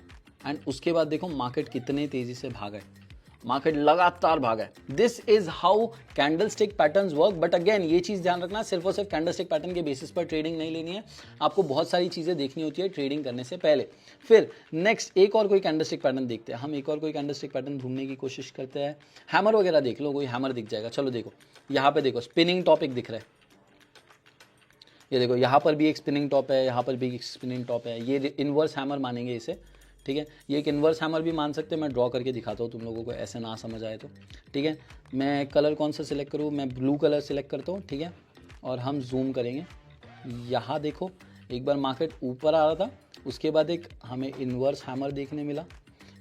एंड उसके बाद देखो मार्केट कितने तेज़ी से भागा है, मार्केट लगातार भागा है। This is how candlestick patterns work. But again ये चीज ध्यान रखना, सिर्फ और सिर्फ कैंडलस्टिक पैटर्न के बेसिस पर ट्रेडिंग नहीं लेनी है, आपको बहुत सारी चीजें देखनी होती है ट्रेडिंग करने से पहले। फिर नेक्स्ट एक और कोई कैंडलस्टिक पैटर्न देखते हैं, हम एक और कोई कैंडलस्टिक पैटर्न ढूंढने की कोशिश करते हैं। हैमर वगैरह देख लो, कोई हैमर दिख जाएगा। चलो देखो यहाँ पे देखो स्पिनिंग टॉप एक दिख रहा है, ये देखो यहाँ पर भी एक स्पिनिंग टॉप है, यहाँ पर भी एक स्पिनिंग टॉप है। ये इनवर्स हैमर मानेंगे इसे, ठीक है। ये एक इन्वर्स हैमर भी मान सकते हैं, मैं ड्रॉ करके दिखाता हूँ तुम लोगों को, ऐसे ना समझ आए तो, ठीक है। मैं कलर कौन सा सिलेक्ट करूँ, मैं ब्लू कलर सिलेक्ट करता हूँ, ठीक है। और हम जूम करेंगे, यहाँ देखो एक बार मार्केट ऊपर आ रहा था, उसके बाद एक हमें इन्वर्स हैमर देखने मिला,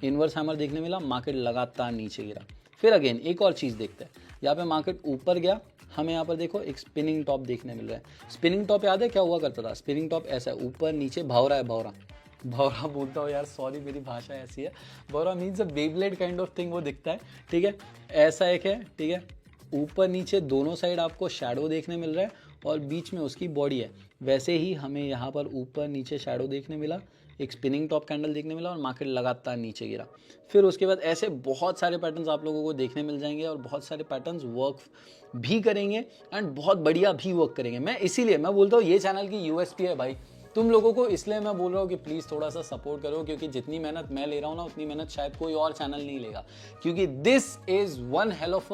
इन्वर्स हैमर देखने मिला, मार्केट लगातार नीचे गिरा। फिर अगेन एक और चीज़ देखते हैं, यहाँ पे मार्केट ऊपर गया, हमें यहाँ पर देखो एक स्पिनिंग टॉप देखने मिल रहा है। स्पिनिंग टॉप याद है क्या हुआ करता था, स्पिनिंग टॉप ऐसा ऊपर नीचे भौरा है, भौरा भौरा बोलता हूँ यार, सॉरी मेरी भाषा ऐसी है। भौरा means a Beyblade kind of thing, वो दिखता है, ठीक है। ऐसा एक है, ठीक है, ऊपर नीचे दोनों साइड आपको शैडो देखने मिल रहा है और बीच में उसकी बॉडी है। वैसे ही हमें यहाँ पर ऊपर नीचे शैडो देखने मिला, एक स्पिनिंग टॉप कैंडल देखने मिला और मार्केट लगातार नीचे गिरा। फिर उसके बाद ऐसे बहुत सारे पैटर्न्स आप लोगों को देखने मिल जाएंगे और बहुत सारे पैटर्न्स वर्क भी करेंगे एंड बहुत बढ़िया भी वर्क करेंगे। मैं इसीलिए मैं बोलता हूँ ये चैनल की यूएसपी है भाई, तुम लोगों को इसलिए मैं बोल रहा हूँ कि प्लीज़ थोड़ा सा सपोर्ट करो, क्योंकि जितनी मेहनत मैं ले रहा हूँ ना उतनी मेहनत शायद कोई और चैनल नहीं लेगा। क्योंकि this is one hell of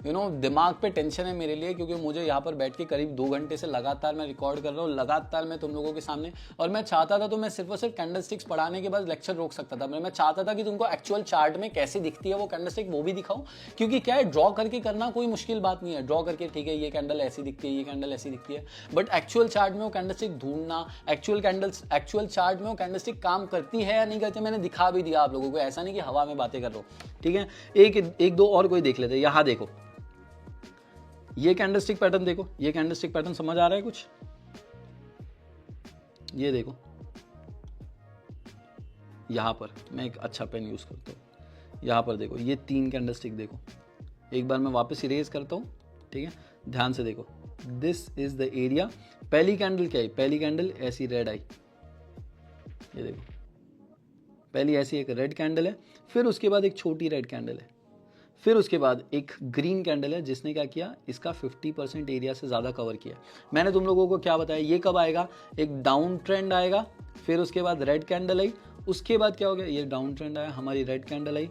दिमाग पे टेंशन है मेरे लिए, क्योंकि मुझे यहाँ पर बैठ के करीब 2 घंटे से लगातार मैं रिकॉर्ड कर रहा हूँ, लगातार मैं तुम लोगों के सामने। और मैं चाहता था तो मैं सिर्फ और सिर्फ कैंडलस्टिक्स पढ़ाने के बाद लेक्चर रोक सकता था, मैं चाहता था कि तुमको एक्चुअल चार्ट में कैसी दिखती है वो कैंडलस्टिक वो भी दिखाऊं। क्योंकि क्या है, ड्रॉ करके करना कोई मुश्किल बात नहीं है, ड्रॉ करके ठीक है ये कैंडल ऐसी दिखती है, ये कैंडल ऐसी दिखती है, बट एक्चुअल चार्ट में वो कैंडलस्टिक ढूंढना, एक्चुअल चार्ट में वो कैंडलस्टिक काम करती है या नहीं करती, मैंने दिखा भी दिया आप लोगों को, ऐसा नहीं कि हवा में बातें कर रहा हूं, ठीक है। एक दो और कोई देख लेते हैं। यहां देखो ये कैंडलस्टिक पैटर्न देखो, ये कैंडलस्टिक पैटर्न समझ आ रहा है कुछ, ये देखो यहां पर मैं एक अच्छा पेन यूज करता हूं, यहां पर देखो ये 3 कैंडलस्टिक देखो, एक बार मैं वापस इरेज करता हूं, ठीक है, ध्यान से देखो, दिस इज द एरिया। पहली कैंडल क्या आई, पहली कैंडल ऐसी रेड आई, ये देखो पहली ऐसी एक रेड कैंडल है, फिर उसके बाद एक छोटी रेड कैंडल है, फिर उसके बाद एक ग्रीन कैंडल है जिसने क्या किया, इसका 50% एरिया से ज़्यादा कवर किया। मैंने तुम लोगों को क्या बताया, ये कब आएगा, एक डाउन ट्रेंड आएगा, फिर उसके बाद रेड कैंडल आई, उसके बाद क्या हो गया, ये डाउन ट्रेंड आया, हमारी रेड कैंडल आई,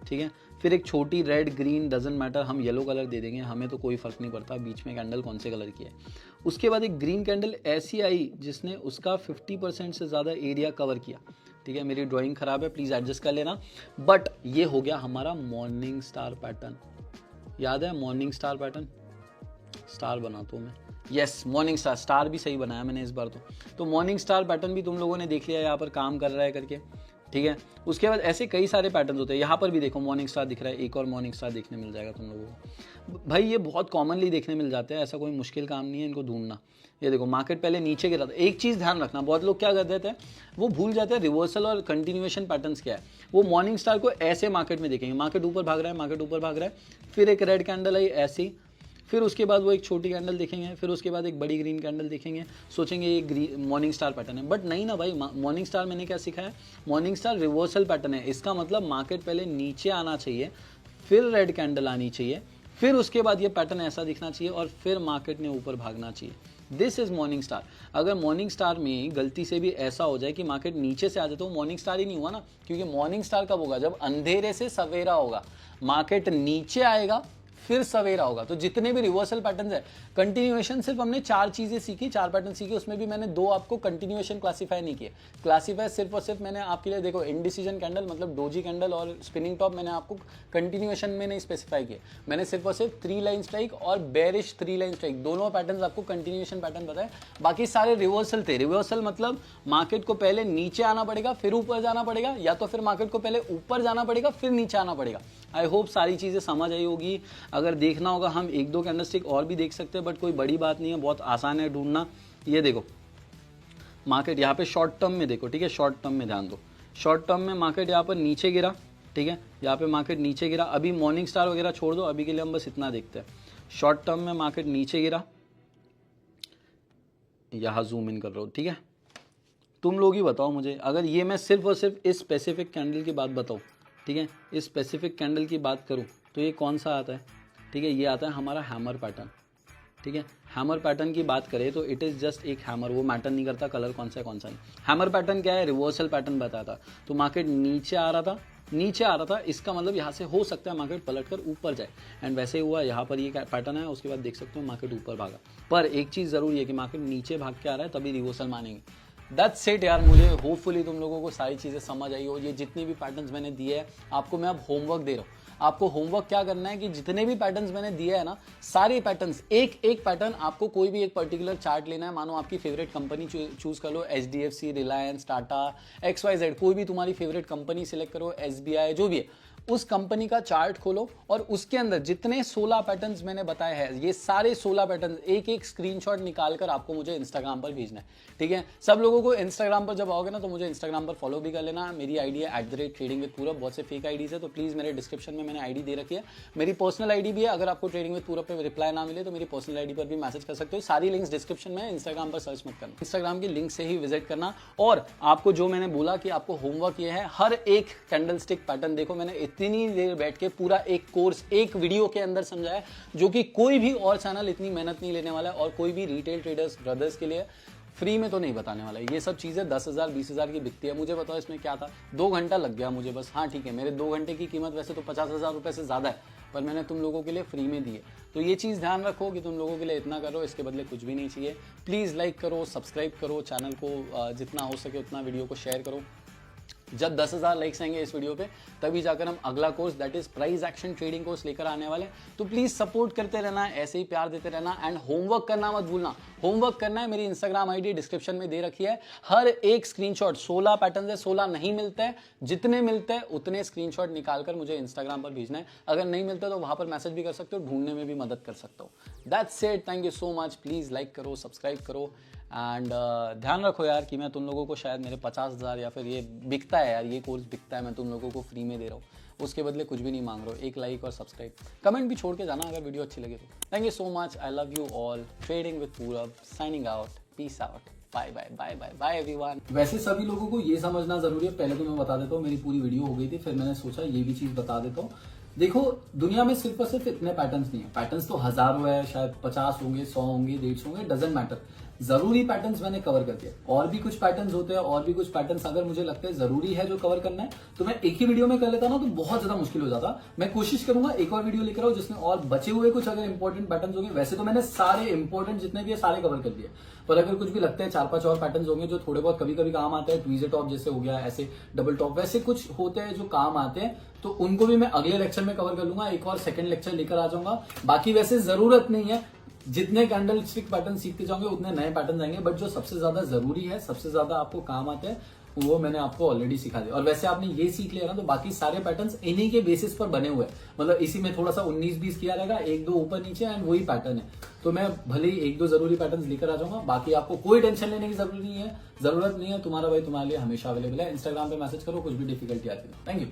ठीक है, फिर एक छोटी रेड ग्रीन डजेंट मैटर, हम येलो कलर दे देंगे, हमें तो कोई फर्क नहीं पड़ता बीच में कैंडल कौन से कलर की है। उसके बाद एक ग्रीन कैंडल ऐसी आई जिसने उसका 50% से ज़्यादा एरिया कवर किया, ठीक है। मेरी ड्राइंग खराब है, प्लीज़ एडजस्ट कर लेना। बट ये हो गया हमारा मॉर्निंग स्टार पैटर्न। याद है मॉर्निंग स्टार पैटर्न? स्टार बनाता हूँ मैं, यस मॉर्निंग स्टार, स्टार भी सही बनाया मैंने इस बार तो मॉर्निंग स्टार पैटर्न भी तुम लोगों ने देख लिया यहाँ पर काम कर रहा है करके, ठीक है। उसके बाद ऐसे कई सारे पैटर्न्स होते हैं, यहाँ पर भी देखो मॉर्निंग स्टार दिख रहा है, एक और मॉर्निंग स्टार देखने मिल जाएगा तुम लोगों को। भाई ये बहुत कॉमनली देखने मिल जाते हैं, ऐसा कोई मुश्किल काम नहीं है इनको ढूंढना। ये देखो मार्केट पहले नीचे गिरा था। एक चीज़ ध्यान रखना, बहुत लोग क्या कर देते हैं, वो भूल जाते हैं रिवर्सल और कंटिन्यूएशन पैटर्न्स क्या है। वो मॉर्निंग स्टार को ऐसे मार्केट में देखेंगे, मार्केट ऊपर भाग रहा है, मार्केट ऊपर भाग रहा है, फिर एक रेड कैंडल आई ऐसी, फिर उसके बाद वो एक छोटी कैंडल देखेंगे, फिर उसके बाद एक बड़ी ग्रीन कैंडल देखेंगे, सोचेंगे ये मॉर्निंग स्टार पैटर्न है। बट नहीं ना भाई, मॉर्निंग स्टार मैंने क्या सीखा है, मॉर्निंग स्टार रिवर्सल पैटर्न है। इसका मतलब मार्केट पहले नीचे आना चाहिए, फिर रेड कैंडल आनी चाहिए, फिर उसके बाद ये पैटर्न ऐसा दिखना चाहिए और फिर मार्केट ने ऊपर भागना चाहिए। This is morning star. अगर मॉर्निंग स्टार में गलती से भी ऐसा हो जाए कि मार्केट नीचे से आ जाए तो मॉर्निंग स्टार ही नहीं हुआ ना, क्योंकि मॉर्निंग स्टार कब होगा, जब अंधेरे से सवेरा होगा, मार्केट नीचे आएगा फिर सवेरा होगा। तो जितने भी रिवर्सल पैटर्न्स है, कंटिन्यूएशन सिर्फ हमने 4 चीजें सीखी, 4 पैटर्न सीखे, उसमें भी मैंने 2 आपको कंटिन्यूएशन क्लासीफाई नहीं किए। क्लासीफाई सिर्फ और सिर्फ मैंने आपके लिए, देखो इंडिसीजन कैंडल मतलब डोजी कैंडल और स्पिनिंग टॉप मैंने आपको कंटिन्यूएशन में नहीं स्पेसिफाई किए। मैंने सिर्फ और सिर्फ 3 लाइन स्ट्राइक और बेरिश 3 लाइन स्ट्राइक दोनों पैटर्न आपको कंटिन्यूएशन पैटर्न बताए, बाकी सारे रिवर्सल थे। रिवर्सल मतलब मार्केट को पहले नीचे आना पड़ेगा फिर ऊपर जाना पड़ेगा, या तो फिर मार्केट को पहले ऊपर जाना पड़ेगा फिर नीचे आना पड़ेगा। आई होप सारी चीजें समझ आई होगी। अगर देखना होगा हम 1-2 कैंडलस्टिक और भी देख सकते हैं, बट कोई बड़ी बात नहीं है, बहुत आसान है ढूंढना। ये देखो मार्केट यहाँ पे शॉर्ट टर्म में देखो, ठीक है, शॉर्ट टर्म में ध्यान दो। शॉर्ट टर्म में मार्केट यहाँ पर नीचे गिरा, ठीक है, यहाँ पे मार्केट नीचे गिरा। अभी मॉर्निंग स्टार वगैरह छोड़ दो, अभी के लिए हम बस इतना देखते हैं। शॉर्ट टर्म में मार्केट नीचे गिरा, यहाँ जूम इन कर रहा हूँ, ठीक है। तुम लोग ही बताओ मुझे, अगर ये मैं सिर्फ और सिर्फ इस स्पेसिफिक कैंडल की बात बताऊँ, ठीक है, इस स्पेसिफिक कैंडल की बात करूँ तो ये कौन सा आता है, ठीक है, ये आता है हमारा हैमर पैटर्न, ठीक है। हैमर पैटर्न की बात करें तो इट इज़ जस्ट एक हैमर, वो मैटर नहीं करता कलर कौन सा नहीं। हैमर पैटर्न क्या है, रिवर्सल पैटर्न बताता। तो मार्केट नीचे आ रहा था, इसका मतलब यहाँ से हो सकता है मार्केट पलटकर ऊपर जाए, एंड वैसे ही हुआ। यहाँ पर ये पैटर्न है, उसके बाद देख सकते हो मार्केट ऊपर भागा। पर एक चीज़ ज़रूरी है कि मार्केट नीचे भाग के आ रहा है तभी रिवर्सल मानेंगे। दैट्स इट यार। मुझे होपफुली तुम लोगों को सारी चीज़ें समझ आई हो। ये जितनी भी पैटर्न्स मैंने दिए हैं आपको, मैं अब होमवर्क दे रहा हूँ। आपको होमवर्क क्या करना है कि जितने भी पैटर्न्स मैंने दिए है ना, सारे पैटर्न्स, एक एक पैटर्न आपको कोई भी एक पर्टिकुलर चार्ट लेना है। मानो आपकी फेवरेट कंपनी चूज कर लो, HDFC, रिलायंस, टाटा, XYZ, कोई भी तुम्हारी फेवरेट कंपनी सिलेक्ट करो, SBI, जो भी है, उस कंपनी का चार्ट खोलो और उसके अंदर जितने 16 पैटर्न्स मैंने बताए हैं, ये सारे 16 पैटर्न्स एक एक स्क्रीनशॉट निकालकर आपको मुझे इंस्टाग्राम पर भेजना है, ठीक है। सब लोगों को इंस्टाग्राम पर जब आओगे ना तो मुझे इंस्टाग्राम पर फॉलो भी कर लेना। मेरी आईडी है @tradingwithpurab। बहुत से फेक आईडीज है, तो प्लीज मेरे डिस्क्रिप्शन में मैंने आईडी दे रखी है। मेरी पर्सनल आईडी भी है, अगर आपको ट्रेडिंग विद पूरब पे रिप्लाई ना मिले तो मेरी पर्सनल आईडी पर भी मैसेज कर सकते हो। सारी लिंक्स डिस्क्रिप्शन में, इंस्टाग्राम पर सर्च मत करना, इंस्टाग्राम की लिंक से ही विजिट करना। और आपको जो मैंने बोला कि आपको होमवर्क ये है, हर एक कैंडल स्टिक पैटर्न देखो। मैंने इतनी देर बैठ के पूरा एक कोर्स एक वीडियो के अंदर समझाया, जो कि कोई भी और चैनल इतनी मेहनत नहीं लेने वाला है, और कोई भी रिटेल ट्रेडर्स ब्रदर्स के लिए फ्री में तो नहीं बताने वाला है। ये सब चीज़ें 10,000 20,000 की बिकती है। मुझे बताओ इसमें क्या था, 2 घंटा लग गया मुझे बस। हाँ ठीक है, मेरे 2 घंटे की कीमत वैसे तो 50,000 रुपये से ज़्यादा है, पर मैंने तुम लोगों के लिए फ्री में दी है। तो ये चीज़ ध्यान रखो कि तुम लोगों के लिए इतना करो, इसके बदले कुछ भी नहीं चाहिए। प्लीज़ लाइक करो, सब्सक्राइब करो चैनल को, जितना हो सके उतना वीडियो को शेयर करो। जब 10,000 लाइक्स आएंगे इस वीडियो पे, तभी जाकर हम अगला course, that is price action trading course लेकर आने वाले। तो प्लीज सपोर्ट करते रहना, ऐसे ही प्यार देते रहना, एंड होमवर्क करना मत भूलना। होमवर्क करना है, मेरी इंस्टाग्राम आईडी डिस्क्रिप्शन में दे रखी है। हर एक स्क्रीनशॉट, 16 पैटर्न है, 16 नहीं मिलते हैं, जितने मिलते हैं उतने स्क्रीनशॉट निकालकर मुझे इंस्टाग्राम पर भेजना है। अगर नहीं मिलता तो वहां पर मैसेज भी कर सकते हो, ढूंढने में भी मदद कर सकता हो। That's it, thank you so much. Please like करो, सब्सक्राइब करो, एंड ध्यान रखो यार कि मैं तुम लोगों को शायद मेरे 50,000 या फिर ये बिकता है यार, ये कोर्स बिकता है, मैं तुम लोगों को फ्री में दे रहा हूँ, उसके बदले कुछ भी नहीं मांग रहा हूँ। एक लाइक और सब्सक्राइब, कमेंट भी छोड़ के जाना अगर वीडियो अच्छी लगे तो। Thank you so much, I love you all. Trading with Purab, signing out, peace out, bye bye bye bye bye everyone. वैसे सभी लोगों को ये समझना जरूरी है, पहले तो मैं बता देता हूँ, मेरी पूरी वीडियो हो गई थी, फिर मैंने सोचा ये भी चीज बता देता हूँ। देखो दुनिया में सिर्फ और सिर्फ इतने पैटर्न्स नहीं है, पैटर्न्स तो हजारों है, शायद 50 होंगे, 100 होंगे, 150 होंगे, डजंट मैटर। जरूरी पैटर्न्स मैंने कवर कर दिए। और भी कुछ पैटर्न्स होते हैं, और भी कुछ पैटर्न्स अगर मुझे लगता है जरूरी है जो कवर करना है तो मैं एक ही वीडियो में कर लेता ना, तो बहुत ज्यादा मुश्किल हो जाता। मैं कोशिश करूंगा एक और वीडियो लेकर आओ जिसमें और बचे हुए कुछ अगर इंपॉर्टेंट पैटर्न्स होंगे। वैसे तो मैंने सारे इंपॉर्टेंट जितने भी है सारे कवर कर दिए, पर अगर कुछ भी लगता है 4-5 और पैटर्न्स होंगे जो थोड़े बहुत कभी कभी काम आते हैं, ट्वीजर टॉप जैसे हो गया, ऐसे डबल टॉप, वैसे कुछ होते हैं जो काम आते हैं, तो उनको भी मैं अगले लेक्चर में कवर कर लूंगा। एक और सेकंड लेक्चर लेकर आ जाऊंगा। बाकी वैसे जरूरत नहीं है, जितने कैंडल स्टिक पैटर्न सीखते जाओगे उतने नए पैटर्न आएंगे, बट जो सबसे ज्यादा जरूरी है, सबसे ज्यादा आपको काम आते हैं, वो मैंने आपको ऑलरेडी सिखा दिया। और वैसे आपने ये सीख लिया ना, तो बाकी सारे पैटर्न्स इन्हीं के बेसिस पर बने हुए हैं। मतलब इसी में थोड़ा सा 19-20 किया रहेगा, 1-2 ऊपर नीचे, एंड वही पैटर्न है। तो मैं भले ही 1-2 जरूरी पैटर्न्स लेकर आ जाऊंगा, बाकी आपको कोई टेंशन लेने की जरूरत नहीं है। तुम्हारा भाई तुम्हारे लिए हमेशा अवेलेबल है। इंस्टाग्राम पे मैसेज करो, कुछ भी डिफिकल्टी आती है। Thank you.